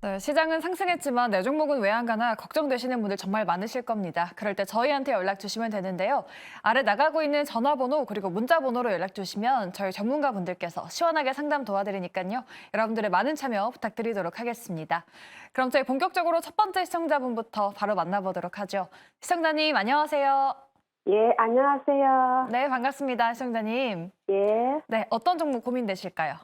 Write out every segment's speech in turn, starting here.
네, 시장은 상승했지만 내 종목은 왜 안 가나 걱정되시는 분들 정말 많으실 겁니다. 그럴 때 저희한테 연락 주시면 되는데요. 아래 나가고 있는 전화번호 그리고 문자번호로 연락 주시면 저희 전문가분들께서 시원하게 상담 도와드리니까요. 여러분들의 많은 참여 부탁드리도록 하겠습니다. 그럼 저희 본격적으로 첫 번째 시청자분부터 바로 만나보도록 하죠. 시청자님 안녕하세요. 예, 안녕하세요. 네, 반갑습니다. 시청자님. 예, 네, 어떤 종목 고민되실까요?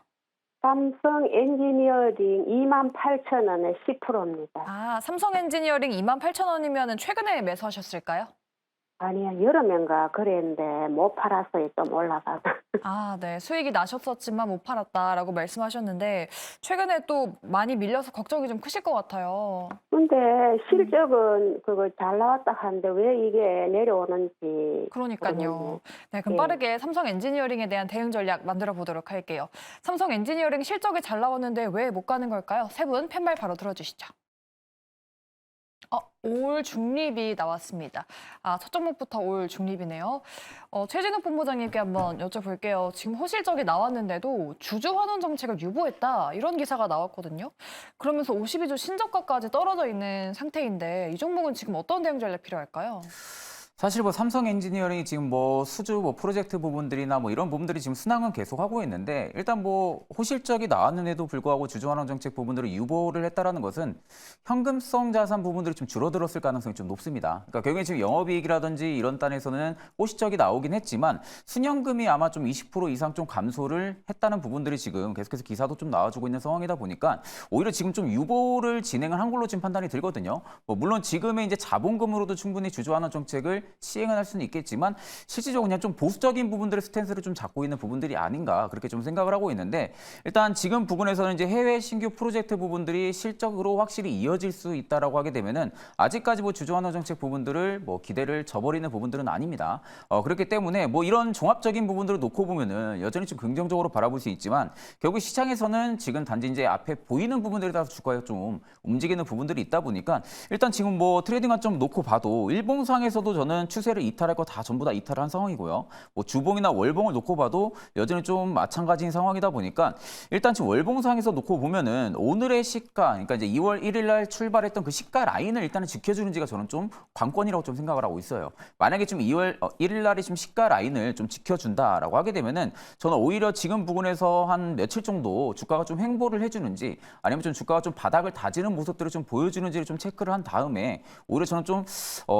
삼성 엔지니어링 28,000원에 10%입니다. 아, 삼성 엔지니어링 28,000원이면 최근에 매수하셨을까요? 아니요, 여름엔가 그랬는데 못 팔았어요. 좀 올라가서. 아, 네. 수익이 나셨었지만 못 팔았다라고 말씀하셨는데 최근에 또 많이 밀려서 걱정이 좀 크실 것 같아요. 근데 실적은 그거 잘 나왔다 하는데 왜 이게 내려오는지 그러니까요. 모르겠네요. 네, 그럼 예. 빠르게 삼성 엔지니어링에 대한 대응 전략 만들어 보도록 할게요. 삼성 엔지니어링 실적이 잘 나왔는데 왜 못 가는 걸까요? 세 분 팻말 바로 들어주시죠. 올 중립이 나왔습니다. 아, 첫 종목부터 올 중립이네요. 최진욱 본부장님께 한번 여쭤볼게요. 지금 호실적이 나왔는데도 주주 환원 정책을 유보했다. 이런 기사가 나왔거든요. 그러면서 52주 신저가까지 떨어져 있는 상태인데 이 종목은 지금 어떤 대응 전략 필요할까요? 사실 뭐 삼성 엔지니어링이 지금 뭐 수주 뭐 프로젝트 부분들이나 뭐 이런 부분들이 지금 순항은 계속 하고 있는데 일단 뭐 호실적이 나왔는데도 불구하고 주주환원 정책 부분들을 유보를 했다라는 것은 현금성 자산 부분들이 좀 줄어들었을 가능성이 좀 높습니다. 그러니까 결국에 지금 영업이익이라든지 이런 단에서는 호실적이 나오긴 했지만 순현금이 아마 좀 20% 이상 좀 감소를 했다는 부분들이 지금 계속해서 기사도 좀 나와주고 있는 상황이다 보니까 오히려 지금 좀 유보를 진행을 한 걸로 지금 판단이 들거든요. 뭐 물론 지금의 이제 자본금으로도 충분히 주주환원 정책을 시행을 할 수는 있겠지만 실질적으로 그냥 좀 보수적인 부분들의 스탠스를 좀 잡고 있는 부분들이 아닌가 그렇게 좀 생각을 하고 있는데 일단 지금 부분에서는 이제 해외 신규 프로젝트 부분들이 실적으로 확실히 이어질 수 있다라고 하게 되면은 아직까지 뭐 주주환원 정책 부분들을 뭐 기대를 저버리는 부분들은 아닙니다. 그렇기 때문에 뭐 이런 종합적인 부분들을 놓고 보면은 여전히 좀 긍정적으로 바라볼 수 있지만 결국 시장에서는 지금 단지 이제 앞에 보이는 부분들에 따라서 주가가 좀 움직이는 부분들이 있다 보니까 일단 지금 뭐 트레이딩 관점 놓고 봐도 일봉상에서도 저는 추세를 이탈할 거 다 전부 다 이탈한 상황이고요. 뭐 주봉이나 월봉을 놓고 봐도 여전히 좀 마찬가지인 상황이다 보니까 일단 지금 월봉상에서 놓고 보면은 오늘의 시가, 그러니까 이제 2월 1일 날 출발했던 그 시가 라인을 일단은 지켜주는지가 저는 좀 관건이라고 좀 생각을 하고 있어요. 만약에 지금 2월 1일 날이 지금 시가 라인을 좀 지켜준다라고 하게 되면은 저는 오히려 지금 부분에서 한 며칠 정도 주가가 좀 횡보를 해주는지 아니면 좀 주가가 좀 바닥을 다지는 모습들을 좀 보여주는지를 좀 체크를 한 다음에 오히려 저는 좀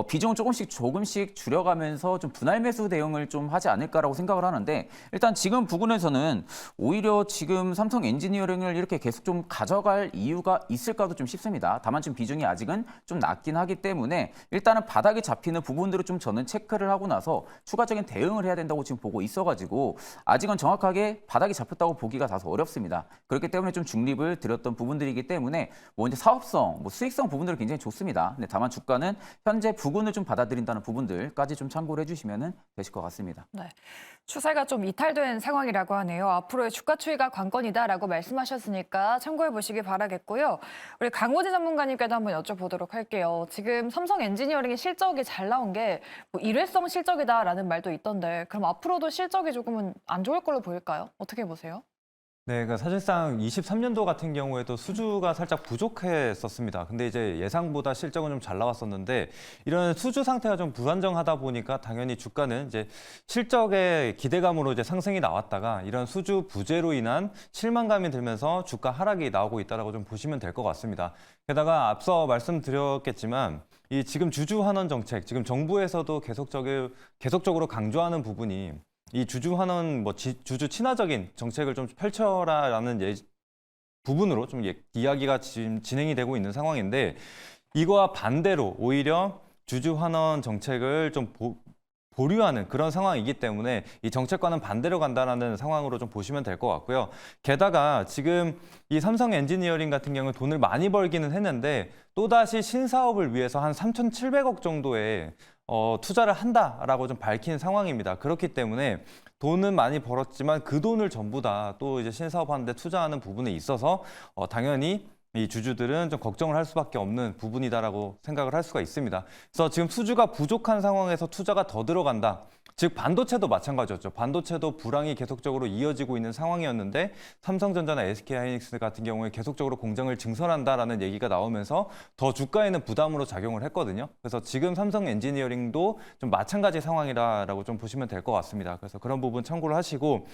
비중을 조금씩 줄여가면서 좀 분할 매수 대응을 좀 하지 않을까라고 생각을 하는데 일단 지금 부분에서는 오히려 지금 삼성 엔지니어링을 이렇게 계속 좀 가져갈 이유가 있을까도 좀 싶습니다. 다만 지금 비중이 아직은 좀 낮긴 하기 때문에 일단은 바닥에 잡히는 부분들을 좀 저는 체크를 하고 나서 추가적인 대응을 해야 된다고 지금 보고 있어가지고 아직은 정확하게 바닥이 잡혔다고 보기가 다소 어렵습니다. 그렇기 때문에 좀 중립을 들였던 부분들이기 때문에 뭐 이제 사업성, 뭐 수익성 부분들은 굉장히 좋습니다. 근데 다만 주가는 현재 부근을 좀 받아들인다는 부분들까지 좀 참고를 해주시면 되실 것 같습니다. 네. 추세가 좀 이탈된 상황이라고 하네요. 앞으로의 주가 추이가 관건이다라고 말씀하셨으니까 참고해 보시기 바라겠고요. 우리 강호지 전문가님께도 한번 여쭤보도록 할게요. 지금 삼성 엔지니어링의 실적이 잘 나온 게 뭐 일회성 실적이다라는 말도 있던데 그럼 앞으로도 실적이 조금은 안 좋을 걸로 보일까요? 어떻게 보세요? 네, 그러니까 사실상 23년도 같은 경우에도 수주가 살짝 부족했었습니다. 근데 이제 예상보다 실적은 좀 잘 나왔었는데 이런 수주 상태가 좀 불안정하다 보니까 당연히 주가는 이제 실적의 기대감으로 이제 상승이 나왔다가 이런 수주 부재로 인한 실망감이 들면서 주가 하락이 나오고 있다라고 좀 보시면 될 것 같습니다. 게다가 앞서 말씀드렸겠지만 이 지금 주주 환원 정책, 지금 정부에서도 계속적으로 강조하는 부분이 이 주주 환원 주주 친화적인 정책을 좀 펼쳐라라는 부분으로 좀 이야기가 지금 진행이 되고 있는 상황인데 이거와 반대로 오히려 주주 환원 정책을 좀 보류하는 그런 상황이기 때문에 이 정책과는 반대로 간다라는 상황으로 좀 보시면 될 것 같고요. 게다가 지금 이 삼성 엔지니어링 같은 경우는 돈을 많이 벌기는 했는데 또다시 신사업을 위해서 한 3,700억 정도의 투자를 한다라고 좀 밝힌 상황입니다. 그렇기 때문에 돈은 많이 벌었지만 그 돈을 전부 다 또 이제 신사업하는 데 투자하는 부분에 있어서 당연히 이 주주들은 좀 걱정을 할 수밖에 없는 부분이다라고 생각을 할 수가 있습니다. 그래서 지금 수주가 부족한 상황에서 투자가 더 들어간다. 즉 반도체도 마찬가지였죠. 반도체도 불황이 계속적으로 이어지고 있는 상황이었는데 삼성전자나 SK하이닉스 같은 경우에 계속적으로 공장을 증설한다라는 얘기가 나오면서 더 주가에는 부담으로 작용을 했거든요. 그래서 지금 삼성 엔지니어링도 좀 마찬가지 상황이라고 좀 보시면 될 것 같습니다. 그래서 그런 부분 참고를 하시고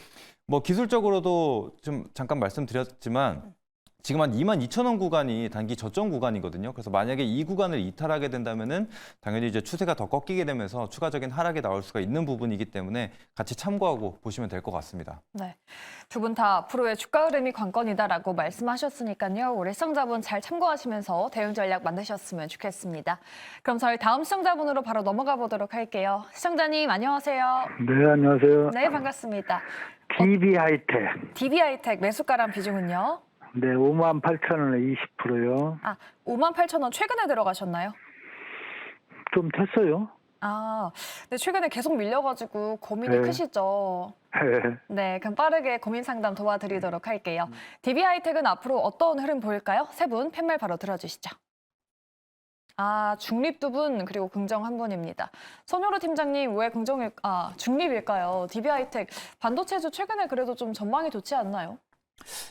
뭐 기술적으로도 좀 잠깐 말씀드렸지만 지금 한 22,000원 구간이 단기 저점 구간이거든요. 그래서 만약에 이 구간을 이탈하게 된다면은 당연히 이제 추세가 더 꺾이게 되면서 추가적인 하락이 나올 수가 있는 부분이기 때문에 같이 참고하고 보시면 될 것 같습니다. 네. 두 분 다 앞으로의 주가 흐름이 관건이다라고 말씀하셨으니까요. 우리 시청자분 잘 참고하시면서 대응 전략 만드셨으면 좋겠습니다. 그럼 저희 다음 시청자분으로 바로 넘어가 보도록 할게요. 시청자님 안녕하세요. 네, 안녕하세요. 네, 반갑습니다. DB하이텍. DB하이텍 매수가랑 비중은요? 네, 58,000원에 20%요. 58,000원 최근에 들어가셨나요? 좀 됐어요. 네, 최근에 계속 밀려가지고 고민이 네. 크시죠? 네, 그럼 빠르게 고민 상담 도와드리도록 할게요. DB하이텍은 앞으로 어떤 흐름 보일까요? 세 분 팻말 바로 들어주시죠. 중립 두 분, 그리고 긍정 한 분입니다. 손효로 팀장님, 왜 중립일까요? DB하이텍 반도체주 최근에 그래도 좀 전망이 좋지 않나요?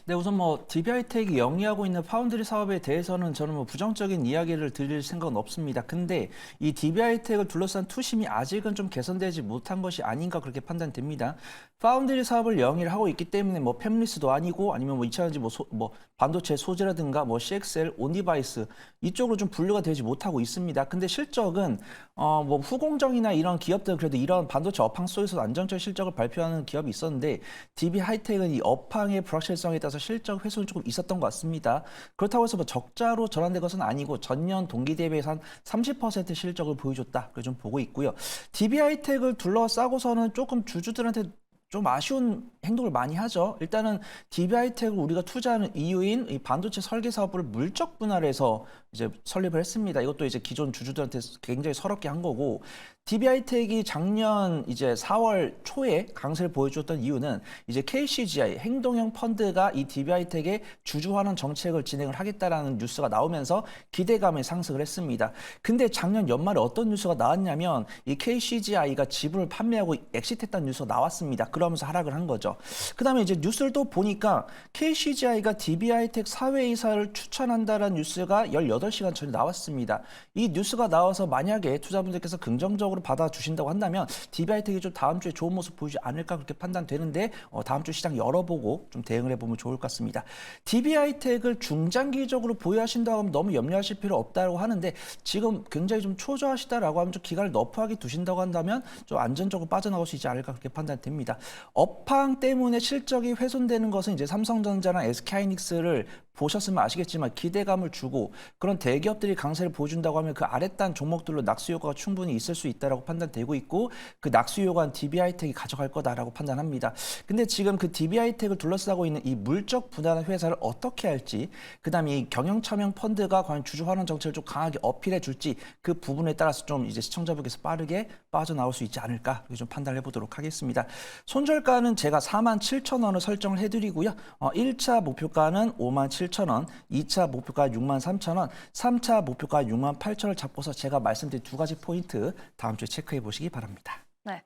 네, 우선 뭐 DB하이텍이 영위하고 있는 파운드리 사업에 대해서는 저는 뭐 부정적인 이야기를 드릴 생각은 없습니다. 근데 이 DB하이텍을 둘러싼 투심이 아직은 좀 개선되지 못한 것이 아닌가 그렇게 판단됩니다. 파운드리 사업을 영위를 하고 있기 때문에 뭐 팹리스도 아니고 아니면 뭐 2차전지 뭐 반도체 소재라든가 뭐 CXL, 온디바이스 이쪽으로 좀 분류가 되지 못하고 있습니다. 근데 실적은 뭐 후공정이나 이런 기업들 그래도 이런 반도체 업황 속에서 안정적 실적을 발표하는 기업이 있었는데 DB하이텍은 이 업황의 불확실성에 따라서 실적 훼손이 조금 있었던 것 같습니다. 그렇다고 해서 뭐 적자로 전환된 것은 아니고 전년 동기 대비해서 한 30% 실적을 보여줬다. 그렇게 좀 보고 있고요. DB하이텍을 둘러싸고서는 조금 주주들한테 좀 아쉬운 행동을 많이 하죠. 일단은 DB하이텍을 우리가 투자하는 이유인 이 반도체 설계 사업부를 물적 분할을 해서 이제 설립을 했습니다. 이것도 이제 기존 주주들한테 굉장히 서럽게 한 거고, DB하이텍이 작년 이제 4월 초에 강세를 보여줬던 이유는 이제 KCGI 행동형 펀드가 이 DB하이텍의 주주환원 정책을 진행을 하겠다라는 뉴스가 나오면서 기대감에 상승을 했습니다. 근데 작년 연말에 어떤 뉴스가 나왔냐면 이 KCGI가 지분을 판매하고 엑시트했다는 뉴스가 나왔습니다. 그러면서 하락을 한 거죠. 그다음에 이제 뉴스를 또 보니까 KCGI가 DB하이텍 사회이사를 추천한다라는 뉴스가 18시간 전에 나왔습니다. 이 뉴스가 나와서 만약에 투자분들께서 긍정적으로 받아주신다고 한다면 DB하이텍이 좀 다음 주에 좋은 모습 보이지 않을까 그렇게 판단되는데 다음 주 시장 열어보고 좀 대응을 해보면 좋을 것 같습니다. DB하이텍을 중장기적으로 보유하신다고 하면 너무 염려하실 필요 없다고 하는데 지금 굉장히 좀 초조하시다라고 하면 좀 기간을 너프하게 두신다고 한다면 좀 안전적으로 빠져나올 수 있지 않을까 그렇게 판단됩니다. 업황 때문에 실적이 훼손되는 것은 이제 삼성전자나 SK하이닉스를 보셨으면 아시겠지만 기대감을 주고 그런 대기업들이 강세를 보여준다고 하면 그 아랫단 종목들로 낙수 효과가 충분히 있을 수 있다라고 판단되고 있고 그 낙수 효과는 DB하이텍이 가져갈 거다라고 판단합니다. 근데 지금 그 DB하이텍을 둘러싸고 있는 이 물적 분할한 회사를 어떻게 할지, 그다음에 이 경영참여 펀드가 과연 주주환원 정책을 좀 강하게 어필해 줄지 그 부분에 따라서 좀 이제 시청자분께서 빠르게 빠져나올 수 있지 않을까 이렇게 좀 판단해 보도록 하겠습니다. 손절가는 제가 47,000원을 설정을 해드리고요. 1차 목표가는 57,000원, 2차 목표가 63,000원, 3차 목표가 68,000원을 잡고서 제가 말씀드린 두 가지 포인트 다음 주에 체크해 보시기 바랍니다. 네.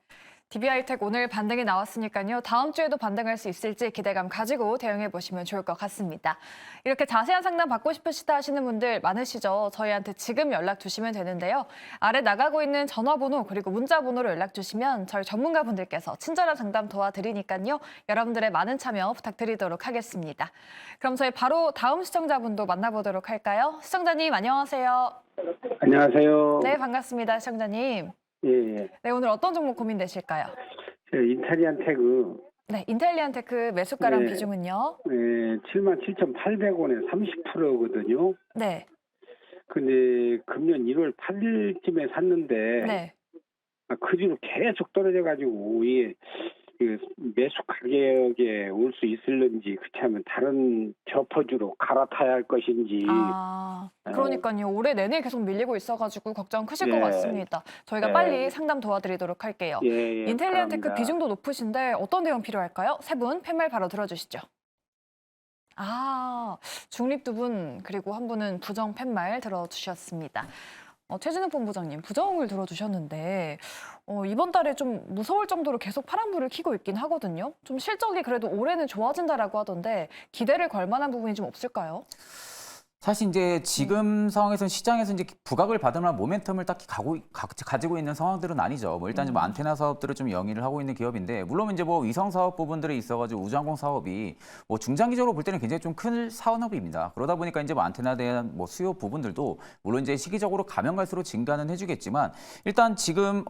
DB하이텍 오늘 반등이 나왔으니까요. 다음 주에도 반등할 수 있을지 기대감 가지고 대응해 보시면 좋을 것 같습니다. 이렇게 자세한 상담 받고 싶으시다 하시는 분들 많으시죠? 저희한테 지금 연락 주시면 되는데요. 아래 나가고 있는 전화번호 그리고 문자번호로 연락 주시면 저희 전문가분들께서 친절한 상담 도와드리니까요. 여러분들의 많은 참여 부탁드리도록 하겠습니다. 그럼 저희 바로 다음 시청자분도 만나보도록 할까요? 시청자님 안녕하세요. 안녕하세요. 네, 반갑습니다. 시청자님. 예. 네, 오늘 어떤 종목 고민되실까요? 인텔리안테크 네, 인텔리안테크 매수가랑 네. 비중은요? 77,800원에 30%거든요. 네, 근데 금년 1월 8일쯤에 샀는데 네. 그 뒤로 계속 떨어져가지고 이게 매수 가격에 올 수 있을는지 그렇다면 다른 저퍼주로 갈아타야 할 것인지. 그러니까요. 올해 내내 계속 밀리고 있어가지고 걱정 크실 것 예. 같습니다. 저희가 예. 빨리 상담 도와드리도록 할게요. 예, 인텔리안테크 바랍니다. 비중도 높으신데 어떤 대응 필요할까요? 세 분 팻말 바로 들어주시죠. 중립 두 분 그리고 한 분은 부정 팻말 들어주셨습니다. 최진욱 본부장님 부정을 들어주셨는데 이번 달에 좀 무서울 정도로 계속 파란불을 켜고 있긴 하거든요. 좀 실적이 그래도 올해는 좋아진다라고 하던데 기대를 걸 만한 부분이 좀 없을까요? 사실 이제 지금 상황에서는 시장에서 이제 부각을 받을 만한 모멘텀을 딱히 가지고 있는 상황들은 아니죠. 뭐 일단 좀 안테나 사업들을 좀 영위를 하고 있는 기업인데, 물론 이제 뭐 위성 사업 부분들이 있어가지고 우주항공 사업이 뭐 중장기적으로 볼 때는 굉장히 좀 큰 산업입니다. 그러다 보니까 이제 뭐 안테나에 대한 뭐 수요 부분들도 물론 이제 시기적으로 가면 갈수록 증가는 해주겠지만, 일단 지금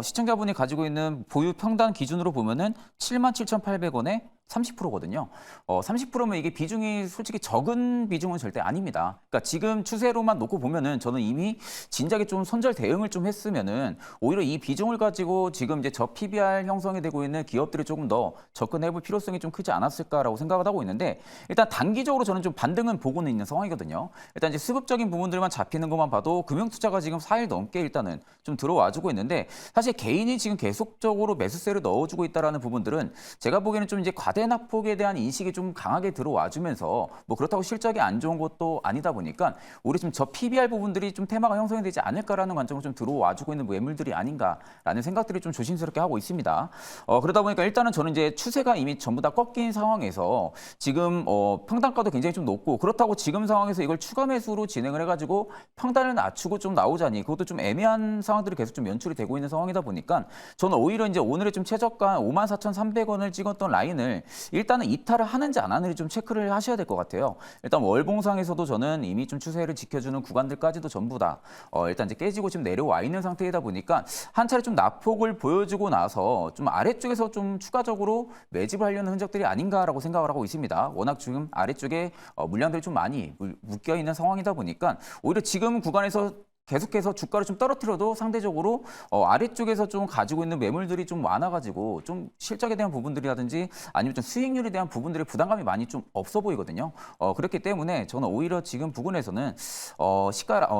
시청자분이 가지고 있는 보유 평단 기준으로 보면은 77,800원에 30%거든요. 30%면 이게 비중이 솔직히 적은 비중은 절대 아닙니다. 그러니까 지금 추세로만 놓고 보면은 저는 이미 진작에 좀 손절 대응을 좀 했으면은 오히려 이 비중을 가지고 지금 이제 저 PBR 형성이 되고 있는 기업들이 조금 더 접근해 볼 필요성이 좀 크지 않았을까라고 생각을 하고 있는데, 일단 단기적으로 저는 좀 반등은 보고는 있는 상황이거든요. 일단 이제 수급적인 부분들만 잡히는 것만 봐도 금융투자가 지금 4일 넘게 일단은 좀 들어와주고 있는데, 사실 개인이 지금 계속적으로 매수세를 넣어주고 있다라는 부분들은 제가 보기에는 좀 이제 과대납폭에 대한 인식이 좀 강하게 들어와주면서, 뭐 그렇다고 실적이 안 좋은 것도 아니다 보니까 우리 좀 저 PBR 부분들이 좀 테마가 형성이 되지 않을까라는 관점으로 좀 들어와주고 있는 매물들이 아닌가라는 생각들이 좀 조심스럽게 하고 있습니다. 그러다 보니까 일단은 저는 이제 추세가 이미 전부 다 꺾인 상황에서 지금 평단가도 굉장히 좀 높고, 그렇다고 지금 상황에서 이걸 추가 매수로 진행을 해가지고 평단을 낮추고 좀 나오자니 그것도 좀 애매한 상황들이 계속 좀 연출이 되고 있는 상황이다 보니까 저는 오히려 이제 오늘의 좀 최저가 54,300원을 찍었던 라인을 일단은 이탈을 하는지 안 하는지 좀 체크를 하셔야 될 것 같아요. 일단 월봉상에서도 저는 이미 좀 추세를 지켜주는 구간들까지도 전부 다 일단 이제 깨지고 지금 내려와 있는 상태이다 보니까 한 차례 좀 낙폭을 보여주고 나서 좀 아래쪽에서 좀 추가적으로 매집을 하려는 흔적들이 아닌가라고 생각을 하고 있습니다. 워낙 지금 아래쪽에 물량들이 좀 많이 묶여 있는 상황이다 보니까 오히려 지금 구간에서 계속해서 주가를 좀 떨어뜨려도 상대적으로 아래쪽에서 좀 가지고 있는 매물들이 좀 많아가지고 좀 실적에 대한 부분들이라든지 아니면 좀 수익률에 대한 부분들의 부담감이 많이 좀 없어 보이거든요. 그렇기 때문에 저는 오히려 지금 부근에서는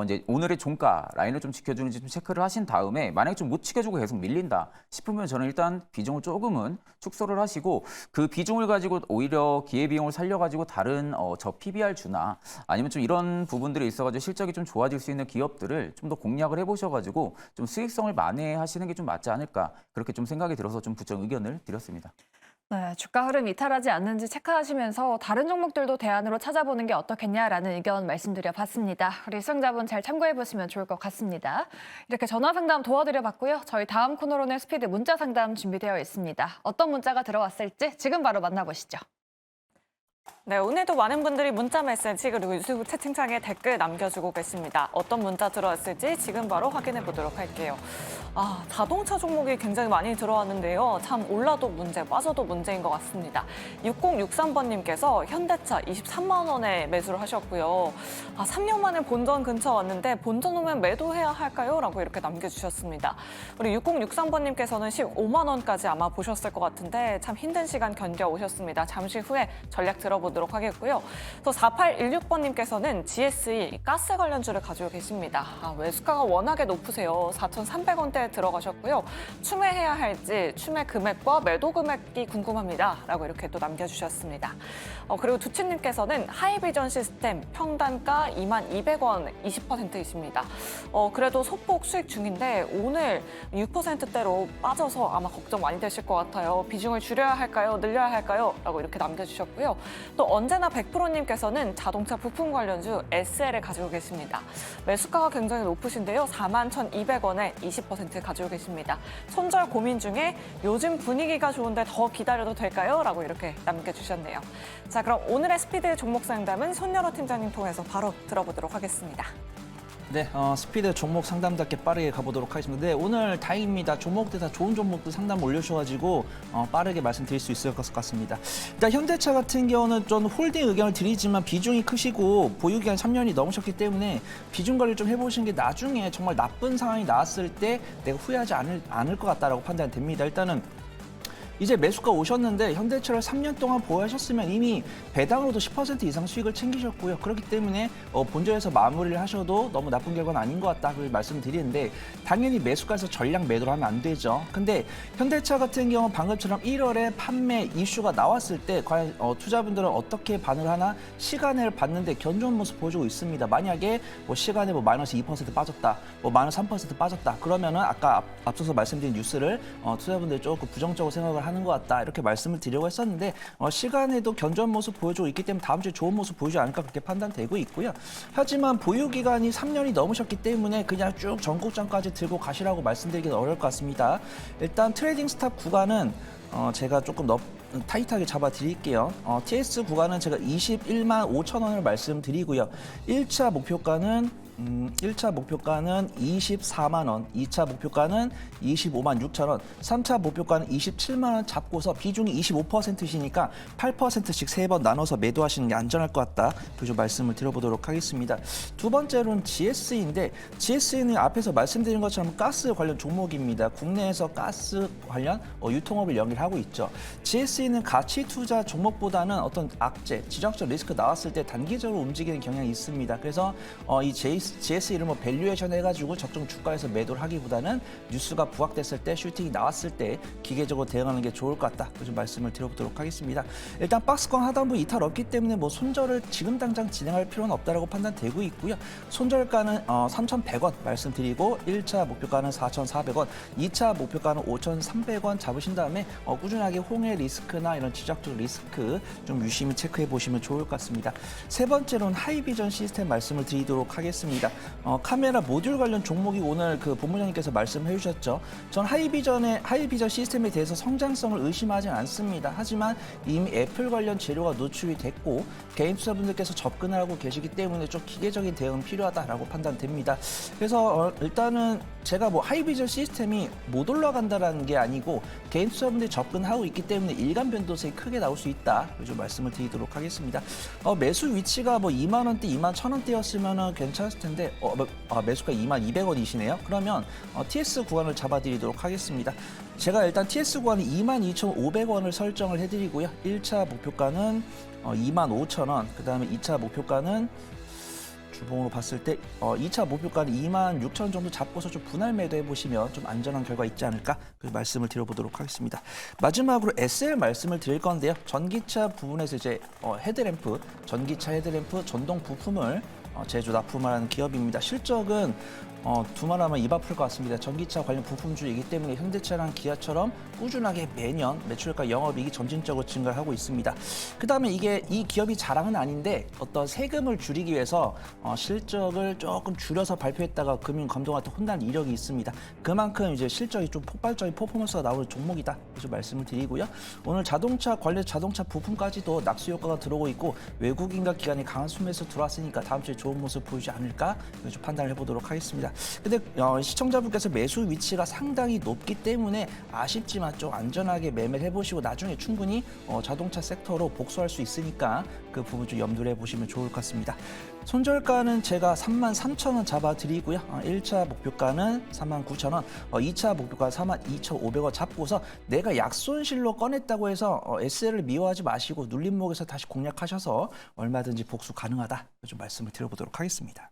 이제 오늘의 종가 라인을 좀 지켜주는지 좀 체크를 하신 다음에, 만약에 좀 못 지켜주고 계속 밀린다 싶으면 저는 일단 비중을 조금은 축소를 하시고, 그 비중을 가지고 오히려 기회비용을 살려가지고 다른 저 PBR 주나 아니면 좀 이런 부분들이 있어가지고 실적이 좀 좋아질 수 있는 기업들을 좀 더 공략을 해보셔가지고 좀 수익성을 만회하시는 게 좀 맞지 않을까, 그렇게 좀 생각이 들어서 좀 부정 의견을 드렸습니다. 네, 주가 흐름 이탈하지 않는지 체크하시면서 다른 종목들도 대안으로 찾아보는 게 어떻겠냐라는 의견 말씀드려봤습니다. 우리 시청자분 잘 참고해보시면 좋을 것 같습니다. 이렇게 전화 상담 도와드려봤고요. 저희 다음 코너로는 스피드 문자 상담 준비되어 있습니다. 어떤 문자가 들어왔을지 지금 바로 만나보시죠. 네, 오늘도 많은 분들이 문자 메시지 그리고 유튜브 채팅창에 댓글 남겨주고 계십니다. 어떤 문자 들어왔을지 지금 바로 확인해 보도록 할게요. 자동차 종목이 굉장히 많이 들어왔는데요. 참 올라도 문제, 빠져도 문제인 것 같습니다. 6063번님께서 현대차 23만 원에 매수를 하셨고요. 3년 만에 본전 근처 왔는데 본전 오면 매도해야 할까요? 라고 이렇게 남겨주셨습니다. 우리 6063번님께서는 15만 원까지 아마 보셨을 것 같은데 참 힘든 시간 견뎌오셨습니다. 잠시 후에 전략 들어보도록 하겠고요. 또 4816번님께서는 GSE 가스 관련주를 가지고 계십니다. 매수가가 워낙에 높으세요. 4,300원대에 들어가셨고요. 추매해야 할지 추매 금액과 매도 금액이 궁금합니다. 라고 이렇게 또 남겨주셨습니다. 그리고 두치님께서는 하이비전 시스템 평단가 22,200원 20%이십니다. 그래도 소폭 수익 중인데 오늘 6%대로 빠져서 아마 걱정 많이 되실 것 같아요. 비중을 줄여야 할까요? 늘려야 할까요? 라고 이렇게 남겨주셨고요. 또 언제나 100%님께서는 자동차 부품 관련주 SL을 가지고 계십니다. 매수가가 굉장히 높으신데요. 41,200원에 20% 가지고 계십니다. 손절 고민 중에 요즘 분위기가 좋은데 더 기다려도 될까요? 라고 이렇게 남겨주셨네요. 자, 그럼 오늘의 스피드 종목 상담은 손여러 팀장님 통해서 바로 들어보도록 하겠습니다. 네, 스피드 종목 상담답게 빠르게 가보도록 하겠습니다. 네, 오늘 다행입니다. 종목들 다 좋은 종목들 상담 올려주셔가지고 빠르게 말씀드릴 수 있을 것 같습니다. 일단 현대차 같은 경우는 좀 홀딩 의견을 드리지만 비중이 크시고 보유기간 3년이 넘으셨기 때문에 비중 관리 좀 해보시는 게 나중에 정말 나쁜 상황이 나왔을 때 내가 후회하지 않을 것 같다라고 판단이 됩니다. 일단은 이제 매수가 오셨는데 현대차를 3년 동안 보유하셨으면 이미 배당으로도 10% 이상 수익을 챙기셨고요. 그렇기 때문에 본전에서 마무리를 하셔도 너무 나쁜 결과는 아닌 것 같다 그 말씀드리는데 당연히 매수가에서 전량 매도를 하면 안 되죠. 근데 현대차 같은 경우 방금처럼 1월에 판매 이슈가 나왔을 때 과연 투자분들은 어떻게 반응을 하나 시간을 봤는데 견조한 모습 보여주고 있습니다. 만약에 뭐 시간에 뭐 마이너스 2% 빠졌다, 뭐 마이너스 3% 빠졌다 그러면은 아까 앞서서 말씀드린 뉴스를 투자분들이 조금 부정적으로 생각을 하는 것 같다 이렇게 말씀을 드리려고 했었는데 시간에도 견조한 모습 보여주고 있기 때문에 다음 주에 좋은 모습 보이지 않을까 그렇게 판단되고 있고요. 하지만 보유 기간이 3년이 넘으셨기 때문에 그냥 쭉 전국장까지 들고 가시라고 말씀드리기는 어려울 것 같습니다. 일단 트레이딩 스탑 구간은 제가 조금 타이트하게 잡아드릴게요. TS 구간은 제가 21만 5천 원을 말씀드리고요. 1차 목표가는 24만 원, 2차 목표가는 25만 6천 원, 3차 목표가는 27만 원 잡고서 비중이 25%시니까 8%씩 3번 나눠서 매도하시는 게 안전할 것 같다. 그 좀 말씀을 드려보도록 하겠습니다. 두 번째로는 GS인데 GS는 앞에서 말씀드린 것처럼 가스 관련 종목입니다. 국내에서 가스 관련 유통업을 연결하고 있죠. GS는 가치 투자 종목보다는 어떤 악재, 지정적 리스크 나왔을 때 단기적으로 움직이는 경향이 있습니다. 그래서 이 GS를 뭐 밸류에이션 해가지고 적정 주가에서 매도를 하기보다는 뉴스가 부각됐을 때 슈팅이 나왔을 때 기계적으로 대응하는 게 좋을 것 같다. 좀 말씀을 드려보도록 하겠습니다. 일단 박스권 하단부 이탈 없기 때문에 뭐 손절을 지금 당장 진행할 필요는 없다라고 판단되고 있고요. 손절가는 3,100원 말씀드리고 1차 목표가는 4,400원, 2차 목표가는 5,300원 잡으신 다음에 꾸준하게 홍해 리스크나 이런 지적적 리스크 좀 유심히 체크해 보시면 좋을 것 같습니다. 세 번째로는 하이비전 시스템 말씀을 드리도록 하겠습니다. 카메라 모듈 관련 종목이 오늘 그 본부장님께서 말씀해 주셨죠. 전 하이비전 시스템에 대해서 성장성을 의심하지 않습니다. 하지만 이미 애플 관련 재료가 노출이 됐고 개인 투자분들께서 접근을 하고 계시기 때문에 좀 기계적인 대응은 필요하다라고 판단됩니다. 그래서 일단은 제가 뭐 하이비전 시스템이 못 올라간다라는 게 아니고 개인 투자분들이 접근하고 있기 때문에 일간 변동성이 크게 나올 수 있다. 좀 말씀을 드리도록 하겠습니다. 매수 위치가 뭐 2만 원대, 2만 1,000원대였으면 괜찮을 텐데 매수가 2만 200원이시네요. 그러면 TS 구간을 잡아드리도록 하겠습니다. 제가 일단 TS 구간이 22,500원을 설정을 해드리고요. 1차 목표가는 25,000원, 그 다음에 2차 목표가는 주봉으로 봤을 때 2차 목표가는 26,000원 정도 잡고서 좀 분할 매도해 보시면 좀 안전한 결과 있지 않을까 그 말씀을 드려보도록 하겠습니다. 마지막으로 SL 말씀을 드릴 건데요. 전기차 부분에서 이제 헤드램프, 전기차 헤드램프 전동 부품을 제조 납품하는 기업입니다. 실적은 두말하면 입 아플 것 같습니다. 전기차 관련 부품주이기 때문에 현대차랑 기아처럼 꾸준하게 매년 매출과 영업이익이 점진적으로 증가하고 있습니다. 그다음에 이 기업이 자랑은 아닌데 어떤 세금을 줄이기 위해서 실적을 조금 줄여서 발표했다가 금융감독한테 혼난 이력이 있습니다. 그만큼 이제 실적이 좀 폭발적인 퍼포먼스가 나오는 종목이다. 그래서 말씀을 드리고요. 오늘 자동차 관련 자동차 부품까지도 낙수 효과가 들어오고 있고 외국인과 기관이 강한 수매에서 들어왔으니까 다음 주에 좋은 모습 보이지 않을까 좀 판단을 해보도록 하겠습니다. 근데 시청자분께서 매수 위치가 상당히 높기 때문에 아쉽지만 좀 안전하게 매매를 해보시고 나중에 충분히 자동차 섹터로 복수할 수 있으니까 그 부분 좀 염두를 해보시면 좋을 것 같습니다. 손절가는 제가 33,000원 잡아드리고요. 1차 목표가는 39,000원, 2차 목표가 42,500원 잡고서 내가 약손실로 꺼냈다고 해서 SL을 미워하지 마시고 눌림목에서 다시 공략하셔서 얼마든지 복수 가능하다. 좀 말씀을 드려보도록 하겠습니다.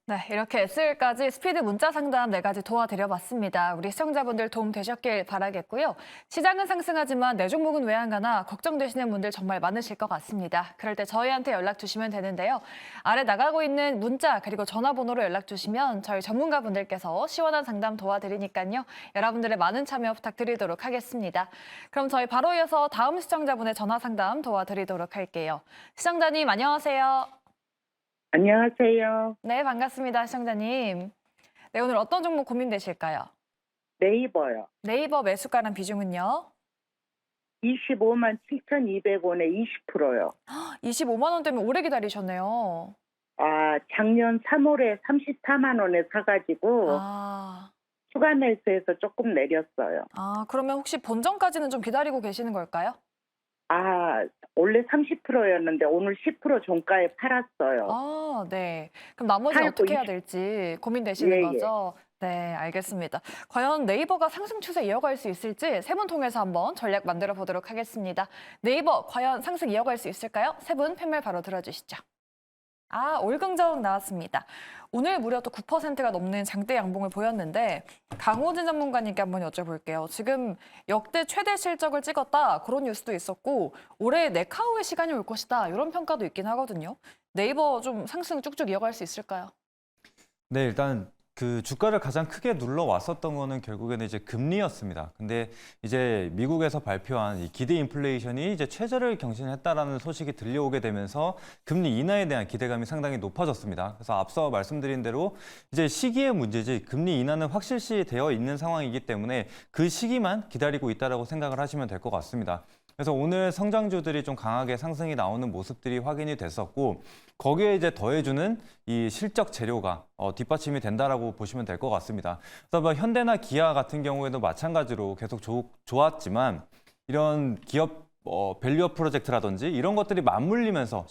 네, 이렇게 SL까지 스피드 문자 상담 4가지 도와드려봤습니다. 우리 시청자분들 도움 되셨길 바라겠고요. 시장은 상승하지만 내 종목은 왜 안 가나 걱정되시는 분들 정말 많으실 것 같습니다. 그럴 때 저희한테 연락 주시면 되는데요. 아래 나가고 있는 문자 그리고 전화번호로 연락 주시면 저희 전문가분들께서 시원한 상담 도와드리니까요. 여러분들의 많은 참여 부탁드리도록 하겠습니다. 그럼 저희 바로 이어서 다음 시청자분의 전화 상담 도와드리도록 할게요. 시청자님 안녕하세요. 안녕하세요. 네, 반갑습니다, 시청자님. 네, 오늘 어떤 종목 고민되실까요? 네이버요. 네이버 매수가랑 비중은요? 25만 7,200원에 20%요. 25만 원대면 오래 기다리셨네요. 작년 3월에 34만 원에 사가지고 아, 추가 매수해서 조금 내렸어요. 그러면 혹시 본전까지는 좀 기다리고 계시는 걸까요? 원래 30%였는데 오늘 10% 종가에 팔았어요. 네. 그럼 나머지는 팔고 어떻게 해야 될지 고민되시는 예, 예. 거죠? 네, 알겠습니다. 과연 네이버가 상승 추세 이어갈 수 있을지 세 분 통해서 한번 전략 만들어 보도록 하겠습니다. 네이버 과연 상승 이어갈 수 있을까요? 세 분 팻말 바로 들어주시죠. 올긍정 나왔습니다. 오늘 무려 또 9%가 넘는 장대 양봉을 보였는데 강호진 전문가님께 한번 여쭤볼게요. 지금 역대 최대 실적을 찍었다 그런 뉴스도 있었고 올해 네카우의 시간이 올 것이다 이런 평가도 있긴 하거든요. 네이버 좀 상승 쭉쭉 이어갈 수 있을까요? 네, 일단 그 주가를 가장 크게 눌러왔었던 거는 결국에는 이제 금리였습니다. 근데 이제 미국에서 발표한 이 기대 인플레이션이 이제 최저를 경신했다라는 소식이 들려오게 되면서 금리 인하에 대한 기대감이 상당히 높아졌습니다. 그래서 앞서 말씀드린 대로 이제 시기의 문제지 금리 인하는 확실시 되어 있는 상황이기 때문에 그 시기만 기다리고 있다라고 생각을 하시면 될 것 같습니다. 그래서 오늘 성장주들이 좀 강하게 상승이 나오는 모습들이 확인이 됐었고 거기에 이제 더해주는 이 실적 재료가 뒷받침이 된다라고 보시면 될 것 같습니다. 그래서 뭐 현대나 기아 같은 경우에도 마찬가지로 계속 좋았지만 이런 기업 밸류업 프로젝트라든지 이런 것들이 맞물리면서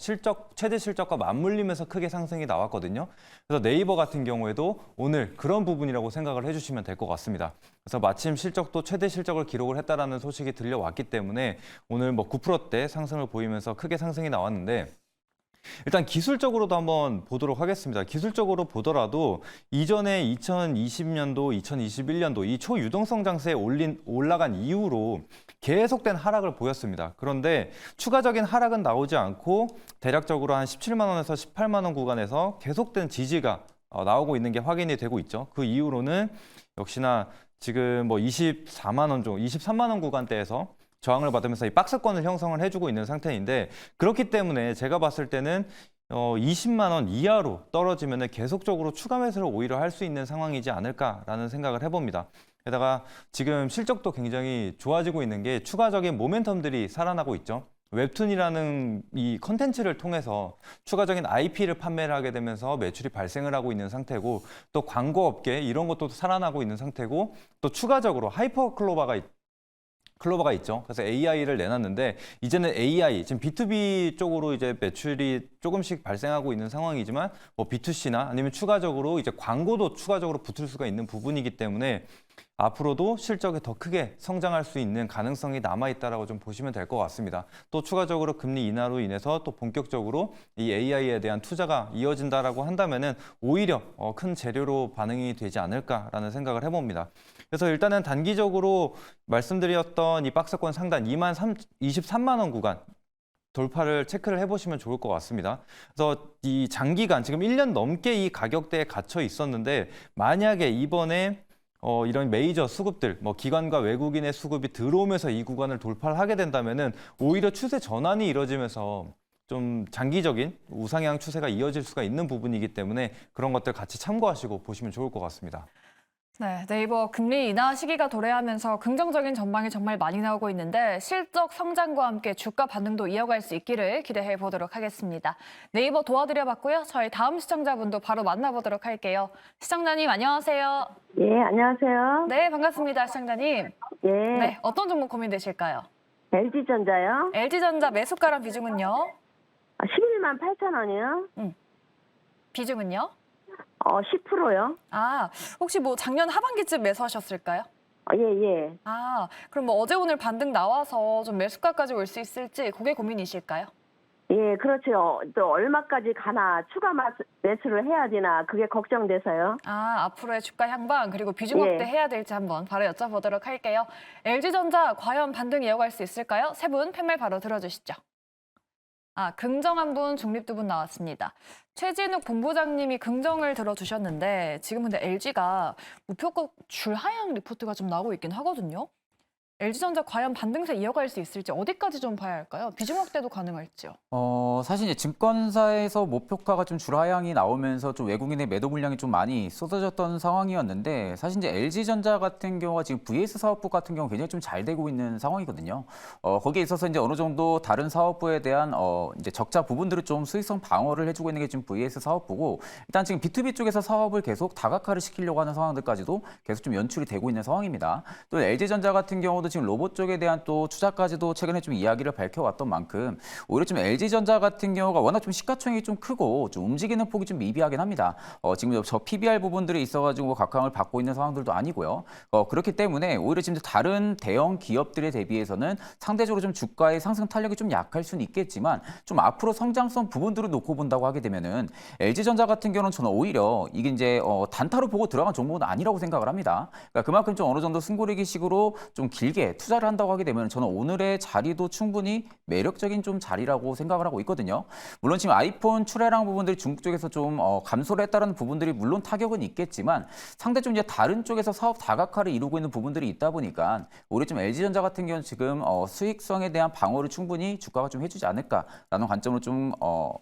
최대 실적과 맞물리면서 크게 상승이 나왔거든요. 그래서 네이버 같은 경우에도 오늘 그런 부분이라고 생각을 해주시면 될 것 같습니다. 그래서 마침 실적도 최대 실적을 기록을 했다라는 소식이 들려왔기 때문에 오늘 뭐 9%대 상승을 보이면서 크게 상승이 나왔는데 일단 기술적으로도 한번 보도록 하겠습니다. 기술적으로 보더라도 이전에 2020년도, 2021년도 이 초유동성 장세에 올라간 이후로 계속된 하락을 보였습니다. 그런데 추가적인 하락은 나오지 않고 대략적으로 한 17만 원에서 18만 원 구간에서 계속된 지지가 나오고 있는 게 확인이 되고 있죠. 그 이후로는 역시나 지금 뭐 24만 원 정도, 23만 원 구간대에서 저항을 받으면서 이 박스권을 형성을 해주고 있는 상태인데 그렇기 때문에 제가 봤을 때는 20만 원 이하로 떨어지면 계속적으로 추가 매수를 오히려 할 수 있는 상황이지 않을까라는 생각을 해봅니다. 게다가 지금 실적도 굉장히 좋아지고 있는 게 추가적인 모멘텀들이 살아나고 있죠. 웹툰이라는 이 컨텐츠를 통해서 추가적인 IP를 판매를 하게 되면서 매출이 발생을 하고 있는 상태고 또 광고업계 이런 것도 살아나고 있는 상태고 또 추가적으로 하이퍼 클로버가 있죠. 그래서 AI를 내놨는데 이제는 AI, 지금 B2B 쪽으로 이제 매출이 조금씩 발생하고 있는 상황이지만 뭐 B2C나 아니면 추가적으로 이제 광고도 추가적으로 붙을 수가 있는 부분이기 때문에 앞으로도 실적이 더 크게 성장할 수 있는 가능성이 남아있다라고 좀 보시면 될 것 같습니다. 또 추가적으로 금리 인하로 인해서 또 본격적으로 이 AI에 대한 투자가 이어진다라고 한다면은 오히려 큰 재료로 반응이 되지 않을까라는 생각을 해봅니다. 그래서 일단은 단기적으로 말씀드렸던 이 박스권 상단 23만 원 구간 돌파를 체크를 해보시면 좋을 것 같습니다. 그래서 이 장기간 지금 1년 넘게 이 가격대에 갇혀 있었는데 만약에 이번에 이런 메이저 수급들, 뭐 기관과 외국인의 수급이 들어오면서 이 구간을 돌파를 하게 된다면은 오히려 추세 전환이 이뤄지면서 좀 장기적인 우상향 추세가 이어질 수가 있는 부분이기 때문에 그런 것들 같이 참고하시고 보시면 좋을 것 같습니다. 네, 네이버 금리 인하 시기가 도래하면서 긍정적인 전망이 정말 많이 나오고 있는데 실적 성장과 함께 주가 반등도 이어갈 수 있기를 기대해 보도록 하겠습니다. 네이버 도와드려봤고요. 저희 다음 시청자분도 바로 만나보도록 할게요. 시청자님 안녕하세요. 예, 안녕하세요. 네, 반갑습니다. 시청자님. 예, 네, 어떤 종목 고민되실까요? LG전자요. LG전자 매수가랑 비중은요? 11만 8천 원이요. 비중은요? 10%요. 혹시 뭐 작년 하반기쯤 매수하셨을까요? 예, 예. 그럼 뭐 어제 오늘 반등 나와서 좀 매수가까지 올 수 있을지 그게 고민이실까요? 예, 그렇죠. 또 얼마까지 가나 추가 매수를 해야 되나 그게 걱정돼서요. 앞으로의 주가 향방 그리고 비중 확대 해야 될지 한번 바로 여쭤보도록 할게요. LG전자 과연 반등 이어갈 수 있을까요? 세 분 팻말 바로 들어주시죠. 긍정한 분, 중립 두 분 나왔습니다. 최진욱 본부장님이 긍정을 들어주셨는데 지금 근데 LG가 목표가 줄하향 리포트가 좀 나오고 있긴 하거든요. LG전자 과연 반등세 이어갈 수 있을지 어디까지 좀 봐야 할까요? 비중 확대도 가능할지요? 사실 이제 증권사에서 목표가가 좀 줄하향이 나오면서 좀 외국인의 매도 물량이 좀 많이 쏟아졌던 상황이었는데 사실 이제 LG전자 같은 경우가 지금 VS 사업부 같은 경우 굉장히 좀 잘 되고 있는 상황이거든요. 거기에 있어서 이제 어느 정도 다른 사업부에 대한 이제 적자 부분들을 좀 수익성 방어를 해주고 있는 게 지금 VS 사업부고 일단 지금 B2B 쪽에서 사업을 계속 다각화를 시키려고 하는 상황들까지도 계속 좀 연출이 되고 있는 상황입니다. 또 LG전자 같은 경우도 경우도 지금 로봇 쪽에 대한 또 투자까지도 최근에 좀 이야기를 밝혀왔던 만큼 오히려 좀 LG전자 같은 경우가 워낙 좀 시가총액이 좀 크고 좀 움직이는 폭이 좀 미비하긴 합니다. 지금 저 PBR 부분들이 있어가지고 각광을 받고 있는 상황들도 아니고요. 그렇기 때문에 오히려 지금 다른 대형 기업들에 대비해서는 상대적으로 좀 주가의 상승 탄력이 좀 약할 수는 있겠지만 좀 앞으로 성장성 부분들을 놓고 본다고 하게 되면은 LG전자 같은 경우는 저는 오히려 이게 이제 단타로 보고 들어간 종목은 아니라고 생각을 합니다. 그러니까 그만큼 좀 어느 정도 승부리기식으로 좀 길게 투자를 한다고 하게 되면 저는 오늘의 자리도 충분히 매력적인 좀 자리라고 생각을 하고 있거든요. 물론 지금 아이폰 출하량 부분들이 중국 쪽에서 좀 감소를 했다는 부분들이 물론 타격은 있겠지만 상대 좀 이제 다른 쪽에서 사업 다각화를 이루고 있는 부분들이 있다 보니까 오히려 좀 LG전자 같은 경우는 지금 수익성에 대한 방어를 충분히 주가가 좀 해주지 않을까라는 관점으로 좀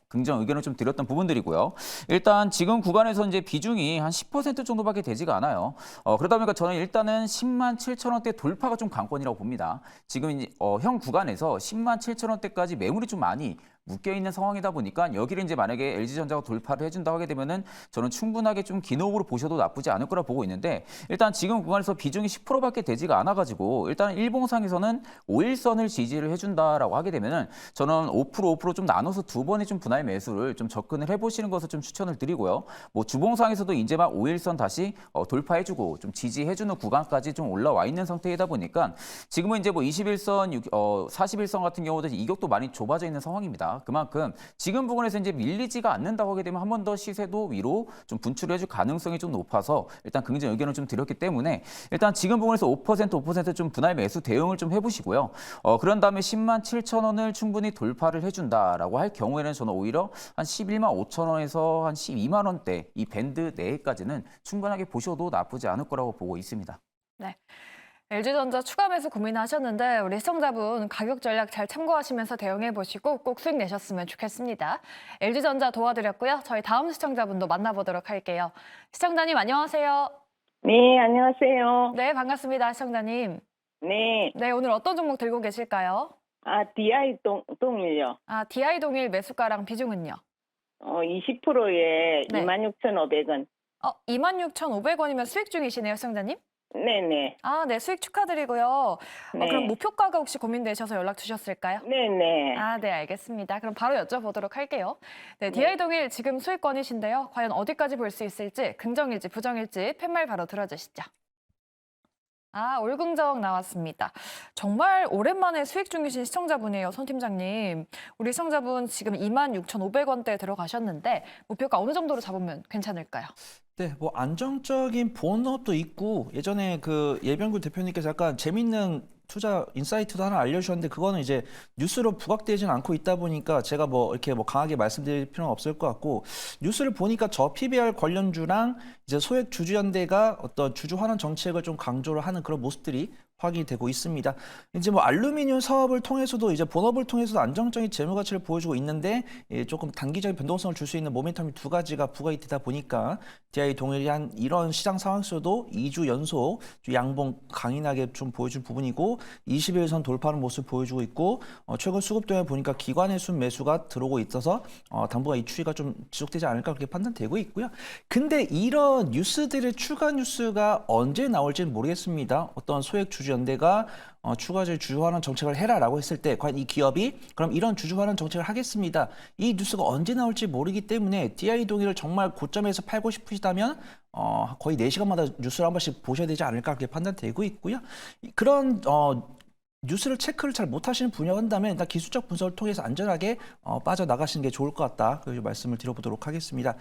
긍정 의견을 좀 드렸던 부분들이고요. 일단 지금 구간에서 이제 비중이 한 10% 정도밖에 되지가 않아요. 그러다 보니까 저는 일단은 10만 7천 원대 돌파가 좀 관건이라고 봅니다. 지금 이제 형 구간에서 10만 7천 원대까지 매물이 좀 많이 묶여있는 상황이다 보니까 여기를 이제 만약에 LG전자가 돌파를 해준다고 하게 되면은 저는 충분하게 좀 긴 호흡으로 보셔도 나쁘지 않을 거라 보고 있는데 일단 지금 구간에서 비중이 10%밖에 되지가 않아가지고 일단 일봉상에서는 5일선을 지지를 해준다라고 하게 되면은 저는 5% 좀 나눠서 두 번의 좀 분할 매수를 좀 접근을 해보시는 것을 좀 추천을 드리고요. 뭐 주봉상에서도 이제 막 5일선 다시 돌파해주고 좀 지지해주는 구간까지 좀 올라와 있는 상태이다 보니까 지금은 이제 뭐 21선, 41선 같은 경우도 이격도 많이 좁아져 있는 상황입니다. 그만큼 지금 부분에서 이제 밀리지가 않는다고 하게 되면 한 번 더 시세도 위로 좀 분출해줄 가능성이 좀 높아서 일단 긍정 의견을 좀 드렸기 때문에 일단 지금 부분에서 5% 좀 분할 매수 대응을 좀 해보시고요. 그런 다음에 10만 7천 원을 충분히 돌파를 해준다라고 할 경우에는 저는 오히려 한 11만 5천 원에서 한 12만 원대 이 밴드 내까지는 충분하게 보셔도 나쁘지 않을 거라고 보고 있습니다. 네. LG전자 추가 매수 고민하셨는데 우리 시청자분 가격 전략 잘 참고하시면서 대응해 보시고 꼭 수익 내셨으면 좋겠습니다. LG전자 도와드렸고요. 저희 다음 시청자분도 만나보도록 할게요. 시청자님 안녕하세요. 네, 안녕하세요. 네, 반갑습니다. 시청자님. 네, 네, 오늘 어떤 종목 들고 계실까요? DI 동일요. DI 동일 매수가랑 비중은요? 20%에 네. 26,500원. 26,500원이면 수익 중이시네요, 시청자님? 네네. 네, 수익 축하드리고요. 네. 그럼 목표가가 혹시 고민되셔서 연락 주셨을까요? 네네. 네, 알겠습니다. 그럼 바로 여쭤보도록 할게요. 네, 네. DI 동일 지금 수익권이신데요. 과연 어디까지 볼 수 있을지, 긍정일지 부정일지 팻말 바로 들어주시죠. 올긍정 나왔습니다. 정말 오랜만에 수익 중이신 시청자분이에요, 손 팀장님. 우리 시청자분 지금 26,500원대에 들어가셨는데 목표가 어느 정도로 잡으면 괜찮을까요? 네, 뭐 안정적인 본업도 있고 예전에 그 예병구 대표님께서 약간 재밌는 투자 인사이트도 하나 알려주셨는데 그거는 이제 뉴스로 부각되지는 않고 있다 보니까 제가 뭐 이렇게 뭐 강하게 말씀드릴 필요는 없을 것 같고 뉴스를 보니까 저 PBR 관련주랑 이제 소액 주주연대가 어떤 주주 환원 정책을 좀 강조를 하는 그런 모습들이 확인이 되고 있습니다. 이제 뭐 알루미늄 사업을 통해서도 이제 본업을 통해서도 안정적인 재무 가치를 보여주고 있는데 조금 단기적인 변동성을 줄 수 있는 모멘텀이 두 가지가 부각이 되다 보니까 DI 동일이 한 이런 시장 상황 속에도 2주 연속 양봉 강인하게 좀 보여준 부분이고 21선 돌파하는 모습을 보여주고 있고 최근 수급동에 보니까 기관의 순 매수가 들어오고 있어서 당분간 이 추이가 좀 지속되지 않을까 그렇게 판단되고 있고요. 근데 이런 뉴스들의 추가 뉴스가 언제 나올지는 모르겠습니다. 어떤 소액 주주연대가 추가적인 주주환원 정책을 해라라고 했을 때 과연 이 기업이 그럼 이런 주주환원 정책을 하겠습니다. 이 뉴스가 언제 나올지 모르기 때문에 DI 동일을 정말 고점에서 팔고 싶으시다면 거의 4시간마다 뉴스를 한 번씩 보셔야 되지 않을까 그렇게 판단되고 있고요. 그런 뉴스를 체크를 잘 못하시는 분야한다면 일단 기술적 분석을 통해서 안전하게 빠져나가시는 게 좋을 것 같다. 그래서 말씀을 드려보도록 하겠습니다.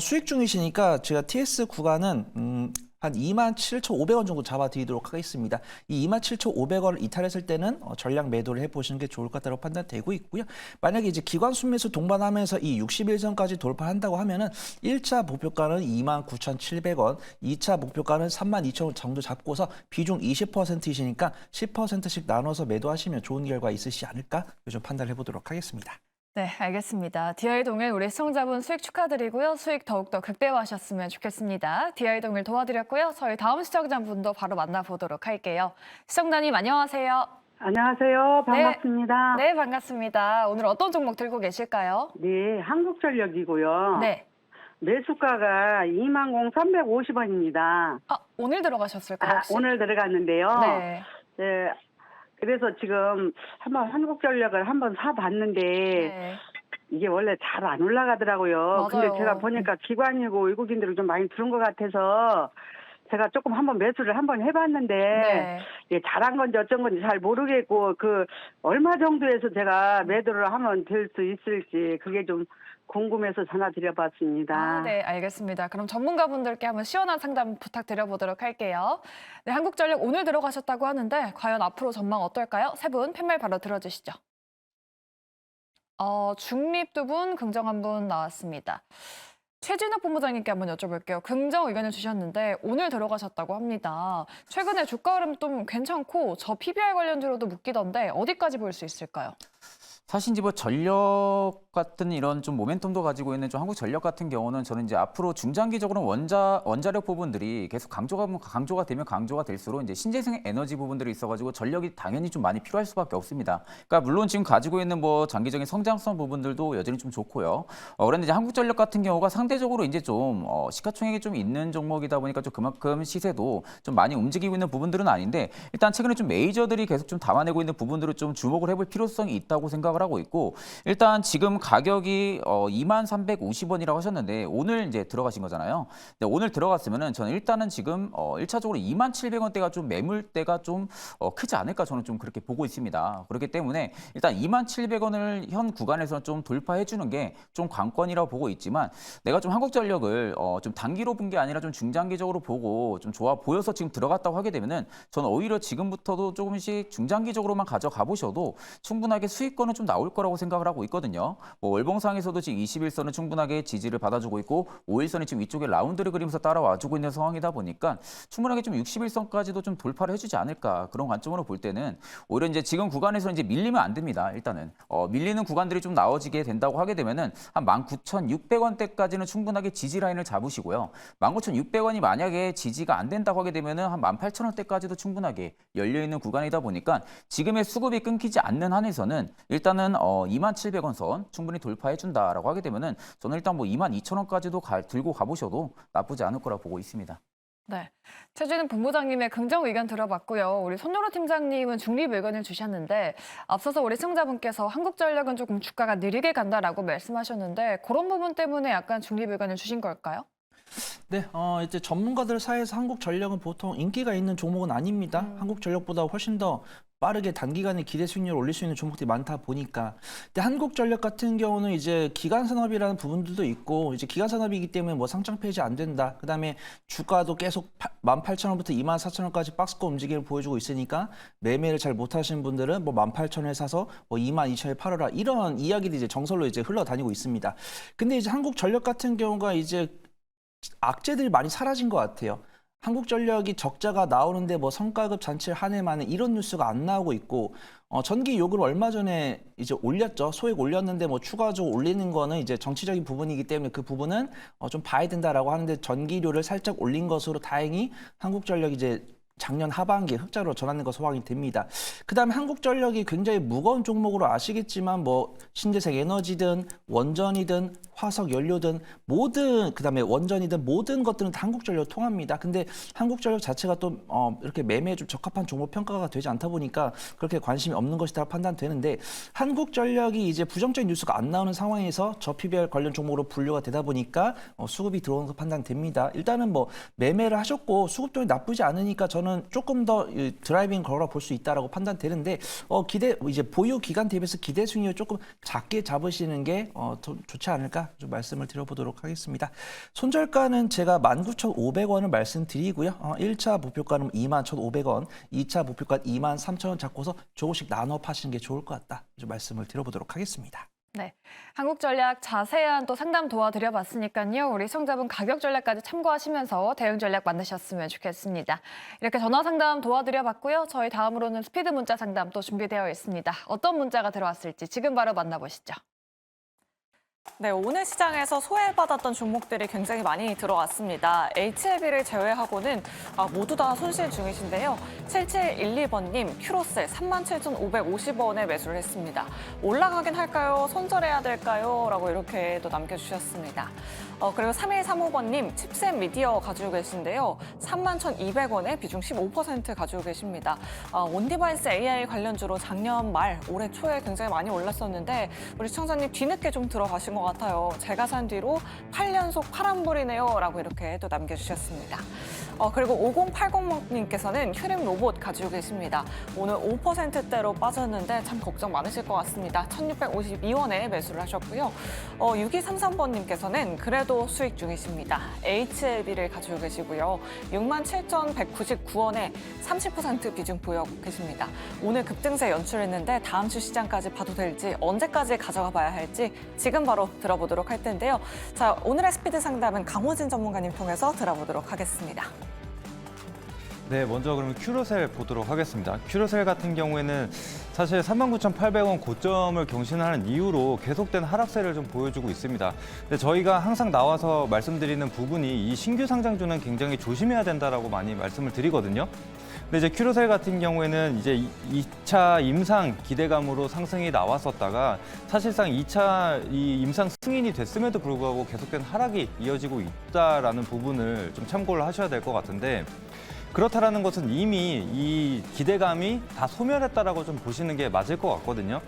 수익 중이시니까 제가 TS 구간은 한 27,500원 정도 잡아드리도록 하겠습니다. 이 27,500원을 이탈했을 때는 전량 매도를 해보시는 게 좋을 것 같다고 판단되고 있고요. 만약에 이제 기관 순매수 동반하면서 이 61선까지 돌파한다고 하면은 1차 목표가는 29,700원, 2차 목표가는 32,000원 정도 잡고서 비중 20%이시니까 10%씩 나눠서 매도하시면 좋은 결과 있으시지 않을까 요즘 판단을 해보도록 하겠습니다. 네, 알겠습니다. DI 동일 우리 시청자분 수익 축하드리고요. 수익 더욱더 극대화하셨으면 좋겠습니다. DI 동일 도와드렸고요. 저희 다음 시청자분도 바로 만나보도록 할게요. 시청자님 안녕하세요. 안녕하세요. 반갑습니다. 네, 반갑습니다. 오늘 어떤 종목 들고 계실까요? 네, 한국전력이고요. 네. 매수가가 20,350원입니다. 오늘 들어가셨을까요? 혹시? 오늘 들어갔는데요. 네. 예. 그래서 지금 한번 한국전력을 한번 사봤는데 네. 이게 원래 잘 안 올라가더라고요. 근데 맞아요. 제가 보니까 기관이고 외국인들이 좀 많이 들은 것 같아서 제가 조금 한번 매수를 한번 해봤는데 네. 이게 잘한 건지 어쩐 건지 잘 모르겠고 그 얼마 정도에서 제가 매도를 하면 될 수 있을지 그게 좀 궁금해서 전화드려봤습니다. 아, 네, 알겠습니다. 그럼 전문가분들께 한번 시원한 상담 부탁드려보도록 할게요. 네, 한국전력 오늘 들어가셨다고 하는데 과연 앞으로 전망 어떨까요? 세 분 팻말 바로 들어주시죠. 중립 두 분, 긍정 한 분 나왔습니다. 최진욱 본부장님께 한번 여쭤볼게요. 긍정 의견을 주셨는데 오늘 들어가셨다고 합니다. 최근에 주가 흐름 좀 괜찮고 저 PBR 관련주로도 묶이던데 어디까지 볼 수 있을까요? 사실 이제 뭐 전력 같은 이런 좀 모멘텀도 가지고 있는 좀 한국전력 같은 경우는 저는 이제 앞으로 중장기적으로 원자력 부분들이 계속 강조가 되면 강조가 될수록 이제 신재생 에너지 부분들이 있어가지고 전력이 당연히 좀 많이 필요할 수밖에 없습니다. 그러니까 물론 지금 가지고 있는 뭐 장기적인 성장성 부분들도 여전히 좀 좋고요. 그런데 이제 한국전력 같은 경우가 상대적으로 이제 좀 시가총액이 좀 있는 종목이다 보니까 좀 그만큼 시세도 좀 많이 움직이고 있는 부분들은 아닌데 일단 최근에 좀 메이저들이 계속 좀 담아내고 있는 부분들을 좀 주목을 해볼 필요성이 있다고 생각을 하고 있고 일단 지금 가격이 2350원이라고 하셨는데 오늘 이제 들어가신 거잖아요. 근데 오늘 들어갔으면은 저는 일단은 지금 1차적으로 2700원대가 좀 매물대가 좀 크지 않을까 저는 좀 그렇게 보고 있습니다. 그렇기 때문에 일단 2700원을 현 구간에서는 좀 돌파해 주는 게 좀 관건이라고 보고 있지만 내가 좀 한국전력을 좀 단기로 본 게 아니라 좀 중장기적으로 보고 좀 좋아 보여서 지금 들어갔다고 하게 되면은 저는 오히려 지금부터도 조금씩 중장기적으로만 가져가 보셔도 충분하게 수익권은 좀 나올 거라고 생각을 하고 있거든요. 뭐 월봉상에서도 지금 21선은 충분하게 지지를 받아주고 있고 5일선이 지금 위쪽에 라운드를 그리면서 따라와주고 있는 상황이다 보니까 충분하게 좀 61선까지도 좀 돌파를 해주지 않을까 그런 관점으로 볼 때는 오히려 이제 지금 구간에서 이제 밀리면 안 됩니다. 일단은 밀리는 구간들이 좀 나와지게 된다고 하게 되면은 한 19,600원대까지는 충분하게 지지 라인을 잡으시고요. 19,600원이 만약에 지지가 안 된다고 하게 되면은 한 18,000원대까지도 충분하게 열려 있는 구간이다 보니까 지금의 수급이 끊기지 않는 한에서는 일단은 2700원 선 충분히 돌파해 준다라고 하게 되면은 저는 일단 뭐 22,000원까지도 들고 가보셔도 나쁘지 않을 거라 보고 있습니다. 네, 최진욱 본부장님의 긍정 의견 들어봤고요. 우리 손요로 팀장님은 중립 의견을 주셨는데 앞서서 우리 시청자분께서 한국전력은 조금 주가가 느리게 간다라고 말씀하셨는데 그런 부분 때문에 약간 중립 의견을 주신 걸까요? 네, 이제 전문가들 사이에서 한국전력은 보통 인기가 있는 종목은 아닙니다. 한국전력보다 훨씬 더 빠르게 단기간에 기대 수익률을 올릴 수 있는 종목들이 많다 보니까. 근데 한국전력 같은 경우는 이제 기간산업이라는 부분들도 있고 이제 기간산업이기 때문에 뭐 상장 폐지 안 된다. 그다음에 주가도 계속 18,000원부터 24,000원까지 박스권 움직임을 보여주고 있으니까 매매를 잘 못하시는 분들은 뭐 18,000원에 사서 뭐 22,000원에 팔아라 이런 이야기들이 이제 정설로 이제 흘러다니고 있습니다. 근데 이제 한국전력 같은 경우가 이제 악재들이 많이 사라진 것 같아요. 한국전력이 적자가 나오는데 뭐 성과급 잔치를 한 해 만에 이런 뉴스가 안 나오고 있고 전기 요금을 얼마 전에 이제 올렸죠. 소액 올렸는데 뭐 추가적으로 올리는 거는 이제 정치적인 부분이기 때문에 그 부분은 좀 봐야 된다라고 하는데 전기료를 살짝 올린 것으로 다행히 한국전력이 이제 작년 하반기에 흑자로 전환된 거 소망이 됩니다. 그다음에 한국전력이 굉장히 무거운 종목으로 아시겠지만 뭐 신재생 에너지든 원전이든 화석 연료든 모든 그다음에 원전이든 모든 것들은 다 한국전력 통합니다. 근데 한국전력 자체가 또 이렇게 매매에 좀 적합한 종목 평가가 되지 않다 보니까 그렇게 관심이 없는 것이다 판단되는데 한국전력이 이제 부정적인 뉴스가 안 나오는 상황에서 저 PBR 관련 종목으로 분류가 되다 보니까 수급이 들어오는 거 판단됩니다. 일단은 뭐 매매를 하셨고 수급동이 나쁘지 않으니까 저는 조금 더 드라이빙 걸어 볼 수 있다라고 판단되는데 기대 이제 보유 기간 대비해서 기대 수익률 조금 작게 잡으시는 게 더 좋지 않을까 좀 말씀을 드려보도록 하겠습니다. 손절가는 제가 19,500원을 말씀드리고요. 1차 목표가는 21,500원, 2차 목표가 23,000원 잡고서 조금씩 나눠 파시는 게 좋을 것 같다. 좀 말씀을 드려보도록 하겠습니다. 네, 한국전략 자세한 또 상담 도와드려봤으니까요. 우리 시청자분 가격 전략까지 참고하시면서 대응 전략 만드셨으면 좋겠습니다. 이렇게 전화 상담 도와드려봤고요. 저희 다음으로는 스피드 문자 상담 또 준비되어 있습니다. 어떤 문자가 들어왔을지 지금 바로 만나보시죠. 네, 오늘 시장에서 소외받았던 종목들이 굉장히 많이 들어왔습니다. HLB를 제외하고는 모두 다 손실 중이신데요. 7712번님, 큐로셀 37,550원에 매수를 했습니다. 올라가긴 할까요? 손절해야 될까요? 라고 이렇게 또 남겨주셨습니다. 그리고 3135번님, 칩셋 미디어 가지고 계신데요. 31,200원에 비중 15% 가지고 계십니다. 온디바이스 AI 관련주로 작년 말, 올해 초에 굉장히 많이 올랐었는데 우리 시청자님 뒤늦게 좀 들어가신 것 같아요. 제가 산 뒤로 8연속 파란불이네요. 라고 이렇게 또 남겨주셨습니다. 그리고 5080님께서는 휴림 로봇 가지고 계십니다. 오늘 5%대로 빠졌는데 참 걱정 많으실 것 같습니다. 1652원에 매수를 하셨고요. 6233번님께서는 그래도 수익 중이십니다. HLB를 가지고 계시고요. 67,199원에 30% 비중 보유하고 계십니다. 오늘 급등세 연출했는데 다음 주 시장까지 봐도 될지 언제까지 가져가 봐야 할지 지금 바로 들어보도록 할 텐데요. 자, 오늘의 스피드 상담은 강호진 전문가님 통해서 들어보도록 하겠습니다. 네, 먼저 그러면 큐로셀 보도록 하겠습니다. 큐로셀 같은 경우에는 사실 39,800원 고점을 경신하는 이후로 계속된 하락세를 좀 보여주고 있습니다. 근데 저희가 항상 나와서 말씀드리는 부분이 이 신규 상장주는 굉장히 조심해야 된다라고 많이 말씀을 드리거든요. 근데 이제 큐로셀 같은 경우에는 이제 2차 임상 기대감으로 상승이 나왔었다가 사실상 2차 이 임상 승인이 됐음에도 불구하고 계속된 하락이 이어지고 있다라는 부분을 좀 참고를 하셔야 될 것 같은데, 그렇다라는 것은 이미 이 기대감이 다 소멸했다라고 좀 보시는 게 맞을 것 같거든요.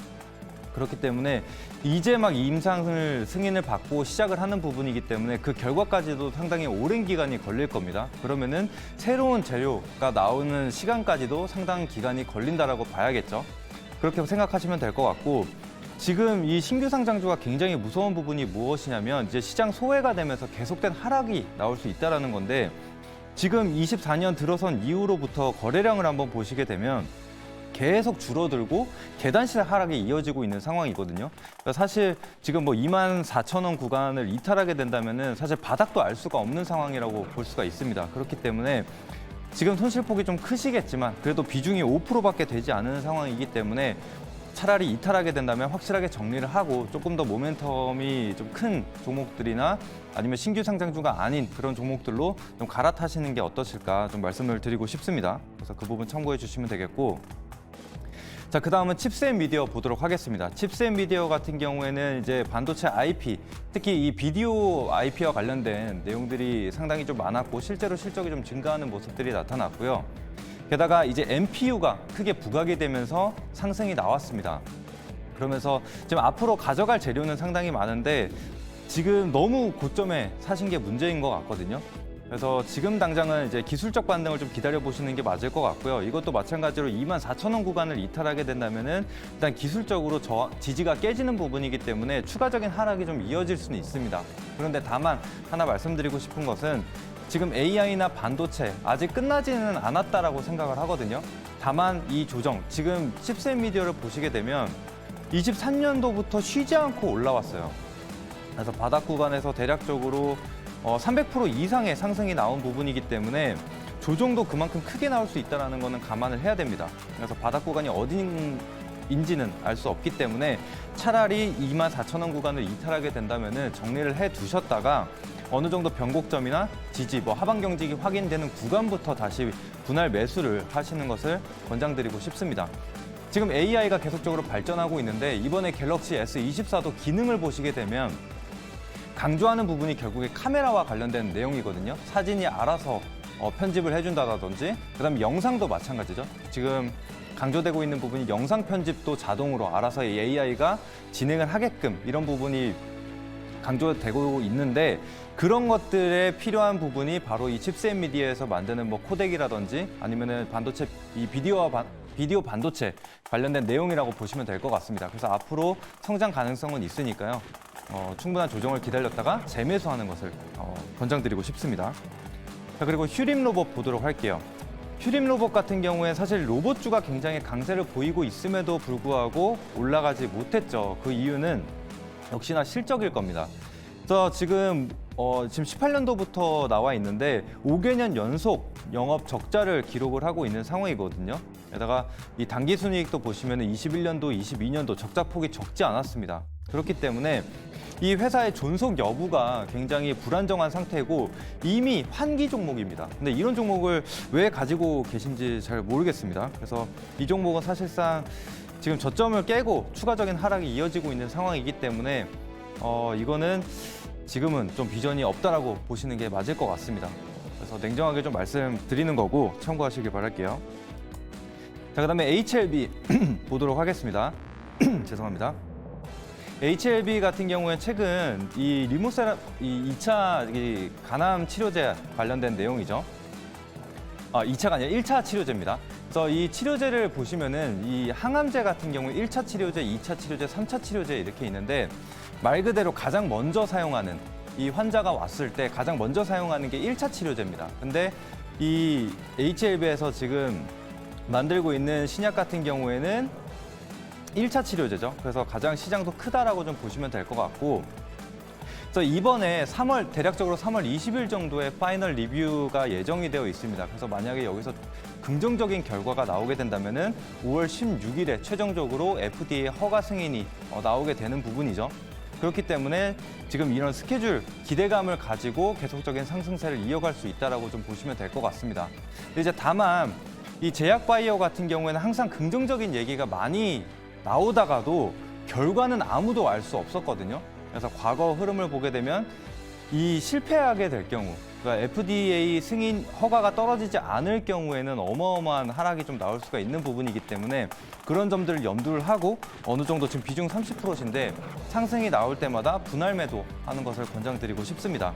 그렇기 때문에 이제 막 임상을 승인을 받고 시작을 하는 부분이기 때문에 그 결과까지도 상당히 오랜 기간이 걸릴 겁니다. 그러면은 새로운 재료가 나오는 시간까지도 상당한 기간이 걸린다라고 봐야겠죠. 그렇게 생각하시면 될 것 같고, 지금 이 신규 상장주가 굉장히 무서운 부분이 무엇이냐면 이제 시장 소외가 되면서 계속된 하락이 나올 수 있다라는 건데, 지금 24년 들어선 이후로부터 거래량을 한번 보시게 되면 계속 줄어들고 계단식 하락이 이어지고 있는 상황이거든요. 그러니까 사실 지금 뭐 24,000원 구간을 이탈하게 된다면은 사실 바닥도 알 수가 없는 상황이라고 볼 수가 있습니다. 그렇기 때문에 지금 손실폭이 좀 크시겠지만 그래도 비중이 5%밖에 되지 않은 상황이기 때문에 차라리 이탈하게 된다면 확실하게 정리를 하고 조금 더 모멘텀이 좀 큰 종목들이나 아니면 신규 상장주가 아닌 그런 종목들로 좀 갈아타시는 게 어떠실까 좀 말씀을 드리고 싶습니다. 그래서 그 부분 참고해 주시면 되겠고, 자, 그 다음은 칩셋 미디어 보도록 하겠습니다. 칩셋 미디어 같은 경우에는 이제 반도체 IP, 특히 이 비디오 IP와 관련된 내용들이 상당히 좀 많았고 실제로 실적이 좀 증가하는 모습들이 나타났고요. 게다가 이제 NPU가 크게 부각이 되면서 상승이 나왔습니다. 그러면서 지금 앞으로 가져갈 재료는 상당히 많은데 지금 너무 고점에 사신 게 문제인 것 같거든요. 그래서 지금 당장은 이제 기술적 반등을 좀 기다려 보시는 게 맞을 것 같고요. 이것도 마찬가지로 24,000원 구간을 이탈하게 된다면은 일단 기술적으로 지지가 깨지는 부분이기 때문에 추가적인 하락이 좀 이어질 수는 있습니다. 그런데 다만 하나 말씀드리고 싶은 것은 지금 AI나 반도체 아직 끝나지는 않았다라고 생각을 하거든요. 다만 이 조정, 지금 칩셋 미디어를 보시게 되면 23년도부터 쉬지 않고 올라왔어요. 그래서 바닥 구간에서 대략적으로 300% 이상의 상승이 나온 부분이기 때문에 조정도 그만큼 크게 나올 수 있다는 거는 감안을 해야 됩니다. 그래서 바닥 구간이 어딘지는 알 수 없기 때문에 차라리 24,000원 구간을 이탈하게 된다면 정리를 해 두셨다가 어느 정도 변곡점이나 지지, 하방 경직이 확인되는 구간부터 다시 분할 매수를 하시는 것을 권장드리고 싶습니다. 지금 AI가 계속적으로 발전하고 있는데 이번에 갤럭시 S24도 기능을 보시게 되면 강조하는 부분이 결국에 카메라와 관련된 내용이거든요. 사진이 알아서 편집을 해준다든지, 그다음에 영상도 마찬가지죠. 지금 강조되고 있는 부분이 영상 편집도 자동으로 알아서 AI가 진행을 하게끔 이런 부분이 강조되고 있는데, 그런 것들에 필요한 부분이 바로 이 칩셋 미디어에서 만드는 코덱이라든지 아니면은 반도체, 이 비디오 반도체 관련된 내용이라고 보시면 될 것 같습니다. 그래서 앞으로 성장 가능성은 있으니까요. 충분한 조정을 기다렸다가 재매수하는 것을 권장드리고 싶습니다. 자, 그리고 휴림 로봇 보도록 할게요. 휴림 로봇 같은 경우에 사실 로봇주가 굉장히 강세를 보이고 있음에도 불구하고 올라가지 못했죠. 그 이유는 역시나 실적일 겁니다. 그래서 지금 18년도부터 나와 있는데 5개년 연속 영업 적자를 기록을 하고 있는 상황이거든요. 게다가 이 당기순이익도 보시면 21년도, 22년도 적자폭이 적지 않았습니다. 그렇기 때문에 이 회사의 존속 여부가 굉장히 불안정한 상태고 이미 환기 종목입니다. 근데 이런 종목을 왜 가지고 계신지 잘 모르겠습니다. 그래서 이 종목은 사실상 지금 저점을 깨고 추가적인 하락이 이어지고 있는 상황이기 때문에 이거는 지금은 좀 비전이 없다라고 보시는 게 맞을 것 같습니다. 그래서 냉정하게 좀 말씀드리는 거고 참고하시길 바랄게요. 자, 그다음에 HLB 보도록 하겠습니다. 죄송합니다. HLB 같은 경우에 최근 이 리모세라 이 2차 간암 치료제 관련된 내용이죠. 2차가 아니라 1차 치료제입니다. 그래서 이 치료제를 보시면은 이 항암제 같은 경우에 1차 치료제, 2차 치료제, 3차 치료제 이렇게 있는데 말 그대로 가장 먼저 사용하는 이 환자가 왔을 때 가장 먼저 사용하는 게 1차 치료제입니다. 근데 이 HLB에서 지금 만들고 있는 신약 같은 경우에는 1차 치료제죠. 그래서 가장 시장도 크다라고 좀 보시면 될 것 같고, 그래서 이번에 대략적으로 3월 20일 정도에 파이널 리뷰가 예정이 되어 있습니다. 그래서 만약에 여기서 긍정적인 결과가 나오게 된다면은 5월 16일에 최종적으로 FDA 허가 승인이 나오게 되는 부분이죠. 그렇기 때문에 지금 이런 스케줄, 기대감을 가지고 계속적인 상승세를 이어갈 수 있다라고 좀 보시면 될 것 같습니다. 근데 이제 다만 이 제약바이오 같은 경우에는 항상 긍정적인 얘기가 많이 나오다가도 결과는 아무도 알 수 없었거든요. 그래서 과거 흐름을 보게 되면 이 실패하게 될 경우, 그러니까 FDA 승인 허가가 떨어지지 않을 경우에는 어마어마한 하락이 좀 나올 수가 있는 부분이기 때문에 그런 점들을 염두를 하고 어느 정도 지금 비중 30%인데 상승이 나올 때마다 분할 매도하는 것을 권장드리고 싶습니다.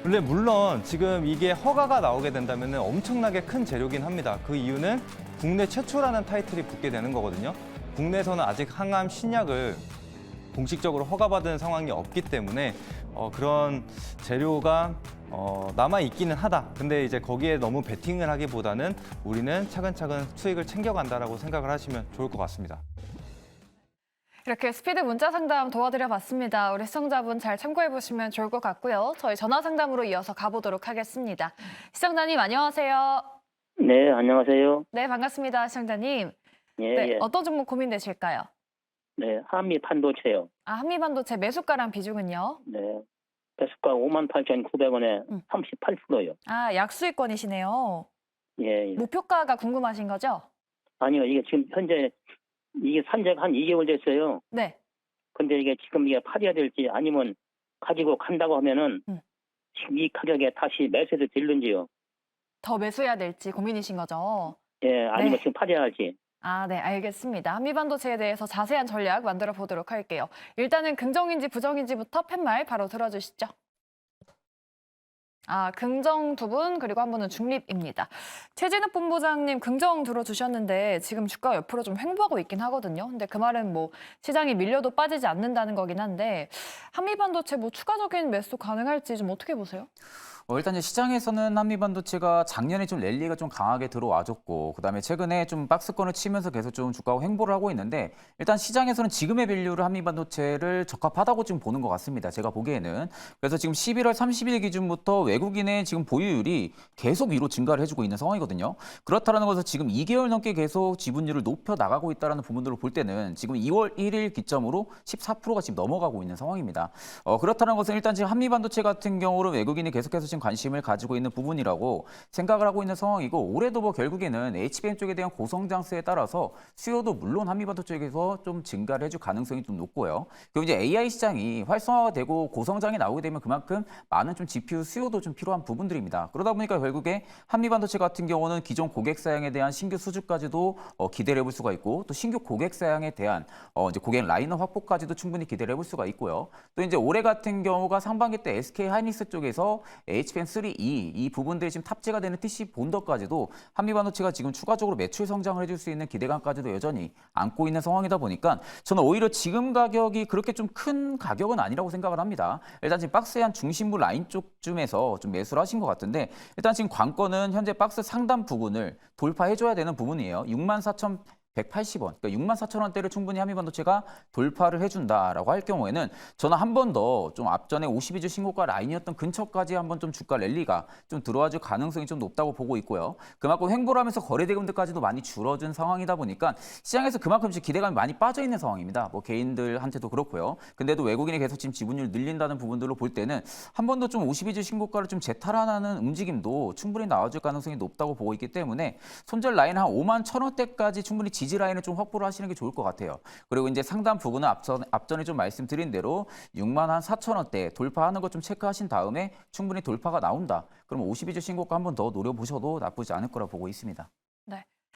근데 물론 지금 이게 허가가 나오게 된다면 엄청나게 큰 재료긴 합니다. 그 이유는 국내 최초라는 타이틀이 붙게 되는 거거든요. 국내에서는 아직 항암 신약을 공식적으로 허가받은 상황이 없기 때문에 그런 재료가 남아있기는 하다. 근데 이제 거기에 너무 베팅을 하기보다는 우리는 차근차근 수익을 챙겨간다라고 생각을 하시면 좋을 것 같습니다. 이렇게 스피드 문자 상담 도와드려봤습니다. 우리 시청자분 잘 참고해보시면 좋을 것 같고요. 저희 전화 상담으로 이어서 가보도록 하겠습니다. 시청자님 안녕하세요. 네, 안녕하세요. 네, 반갑습니다. 시청자님. 예, 네, 예. 어떤 종목 고민되실까요? 네, 한미 반도체요. 한미반도체 매수가랑 비중은요? 네. 배수가 58,900원에 38%요. 약수익권이시네요. 예, 예. 목표가가 궁금하신 거죠? 아니요, 이게 지금 현재 이게 산지가 한 2개월 됐어요. 네. 근데 이게 지금 이게 팔아야 될지 아니면 가지고 간다고 하면은 지금 이 가격에 다시 매수해도 될는지요. 더 매수해야 될지 고민이신 거죠? 예, 아니면 네. 지금 팔아야 할지. 네, 알겠습니다. 한미반도체에 대해서 자세한 전략 만들어 보도록 할게요. 일단은 긍정인지 부정인지부터 팻말 바로 들어주시죠. 긍정 두 분, 그리고 한 분은 중립입니다. 최진욱 본부장님 긍정 들어주셨는데 지금 주가 옆으로 좀 횡보하고 있긴 하거든요. 근데 그 말은 뭐 시장이 밀려도 빠지지 않는다는 거긴 한데 한미반도체 뭐 추가적인 매수 가능할지 좀 어떻게 보세요? 일단 이제 시장에서는 한미반도체가 작년에 좀 랠리가 좀 강하게 들어와줬고, 그다음에 최근에 좀 박스권을 치면서 계속 좀 주가가 횡보를 하고 있는데, 일단 시장에서는 지금의 밸류를 한미반도체를 적합하다고 지금 보는 것 같습니다. 제가 보기에는. 그래서 지금 11월 30일 기준부터 외국인의 지금 보유율이 계속 위로 증가를 해주고 있는 상황이거든요. 그렇다는 것은 지금 2개월 넘게 계속 지분율을 높여 나가고 있다는 부분들을 볼 때는 지금 2월 1일 기점으로 14%가 지금 넘어가고 있는 상황입니다. 그렇다는 것은 일단 지금 한미반도체 같은 경우로 외국인이 계속해서 지금 관심을 가지고 있는 부분이라고 생각을 하고 있는 상황이고, 올해도 뭐 결국에는 HBM 쪽에 대한 고성장세에 따라서 수요도 물론 한미반도체 쪽에서 좀 증가를 해줄 가능성이 좀 높고요. 그리고 이제 AI 시장이 활성화가 되고 고성장이 나오게 되면 그만큼 많은 좀 GPU 수요도 좀 필요한 부분들입니다. 그러다 보니까 결국에 한미반도체 같은 경우는 기존 고객 사양에 대한 신규 수주까지도 기대를 해볼 수가 있고, 또 신규 고객 사양에 대한 이제 고객 라인업 확보까지도 충분히 기대를 해볼 수가 있고요. 또 이제 올해 같은 경우가 상반기 때 SK 하이닉스 쪽에서 HBM3E 이 부분들이 지금 탑재가 되는 TC 본더까지도 한미반도체가 지금 추가적으로 매출 성장을 해줄 수 있는 기대감까지도 여전히 안고 있는 상황이다 보니까 저는 오히려 지금 가격이 그렇게 좀 큰 가격은 아니라고 생각을 합니다. 일단 지금 박스의 한 중심부 라인 쪽쯤에서 좀 매수를 하신 것 같은데, 일단 지금 관건은 현재 박스 상단 부분을 돌파해줘야 되는 부분이에요. 180원, 그러니까 64,000원대를 충분히 한미반도체가 돌파를 해준다라고 할 경우에는 저는 한 번 더 좀 앞전에 52주 신고가 라인이었던 근처까지 한번 좀 주가 랠리가 좀 들어와줄 가능성이 좀 높다고 보고 있고요. 그만큼 횡보를 하면서 거래 대금들까지도 많이 줄어든 상황이다 보니까 시장에서 그만큼씩 기대감이 많이 빠져 있는 상황입니다. 뭐 개인들한테도 그렇고요. 근데도 외국인이 계속 지금 지분율 늘린다는 부분들로 볼 때는 한 번 더 좀 52주 신고가를 좀 재탈환하는 움직임도 충분히 나와줄 가능성이 높다고 보고 있기 때문에 손절 라인 한 51,000원대까지 충분히 지지 라인을 좀 확보를 하시는 게 좋을 것 같아요. 그리고 이제 상단 부근은 앞전에 좀 말씀드린 대로 64,000원대 돌파하는 것 좀 체크하신 다음에 충분히 돌파가 나온다. 그럼 52주 신고가 한 번 더 노려보셔도 나쁘지 않을 거라 보고 있습니다. 네.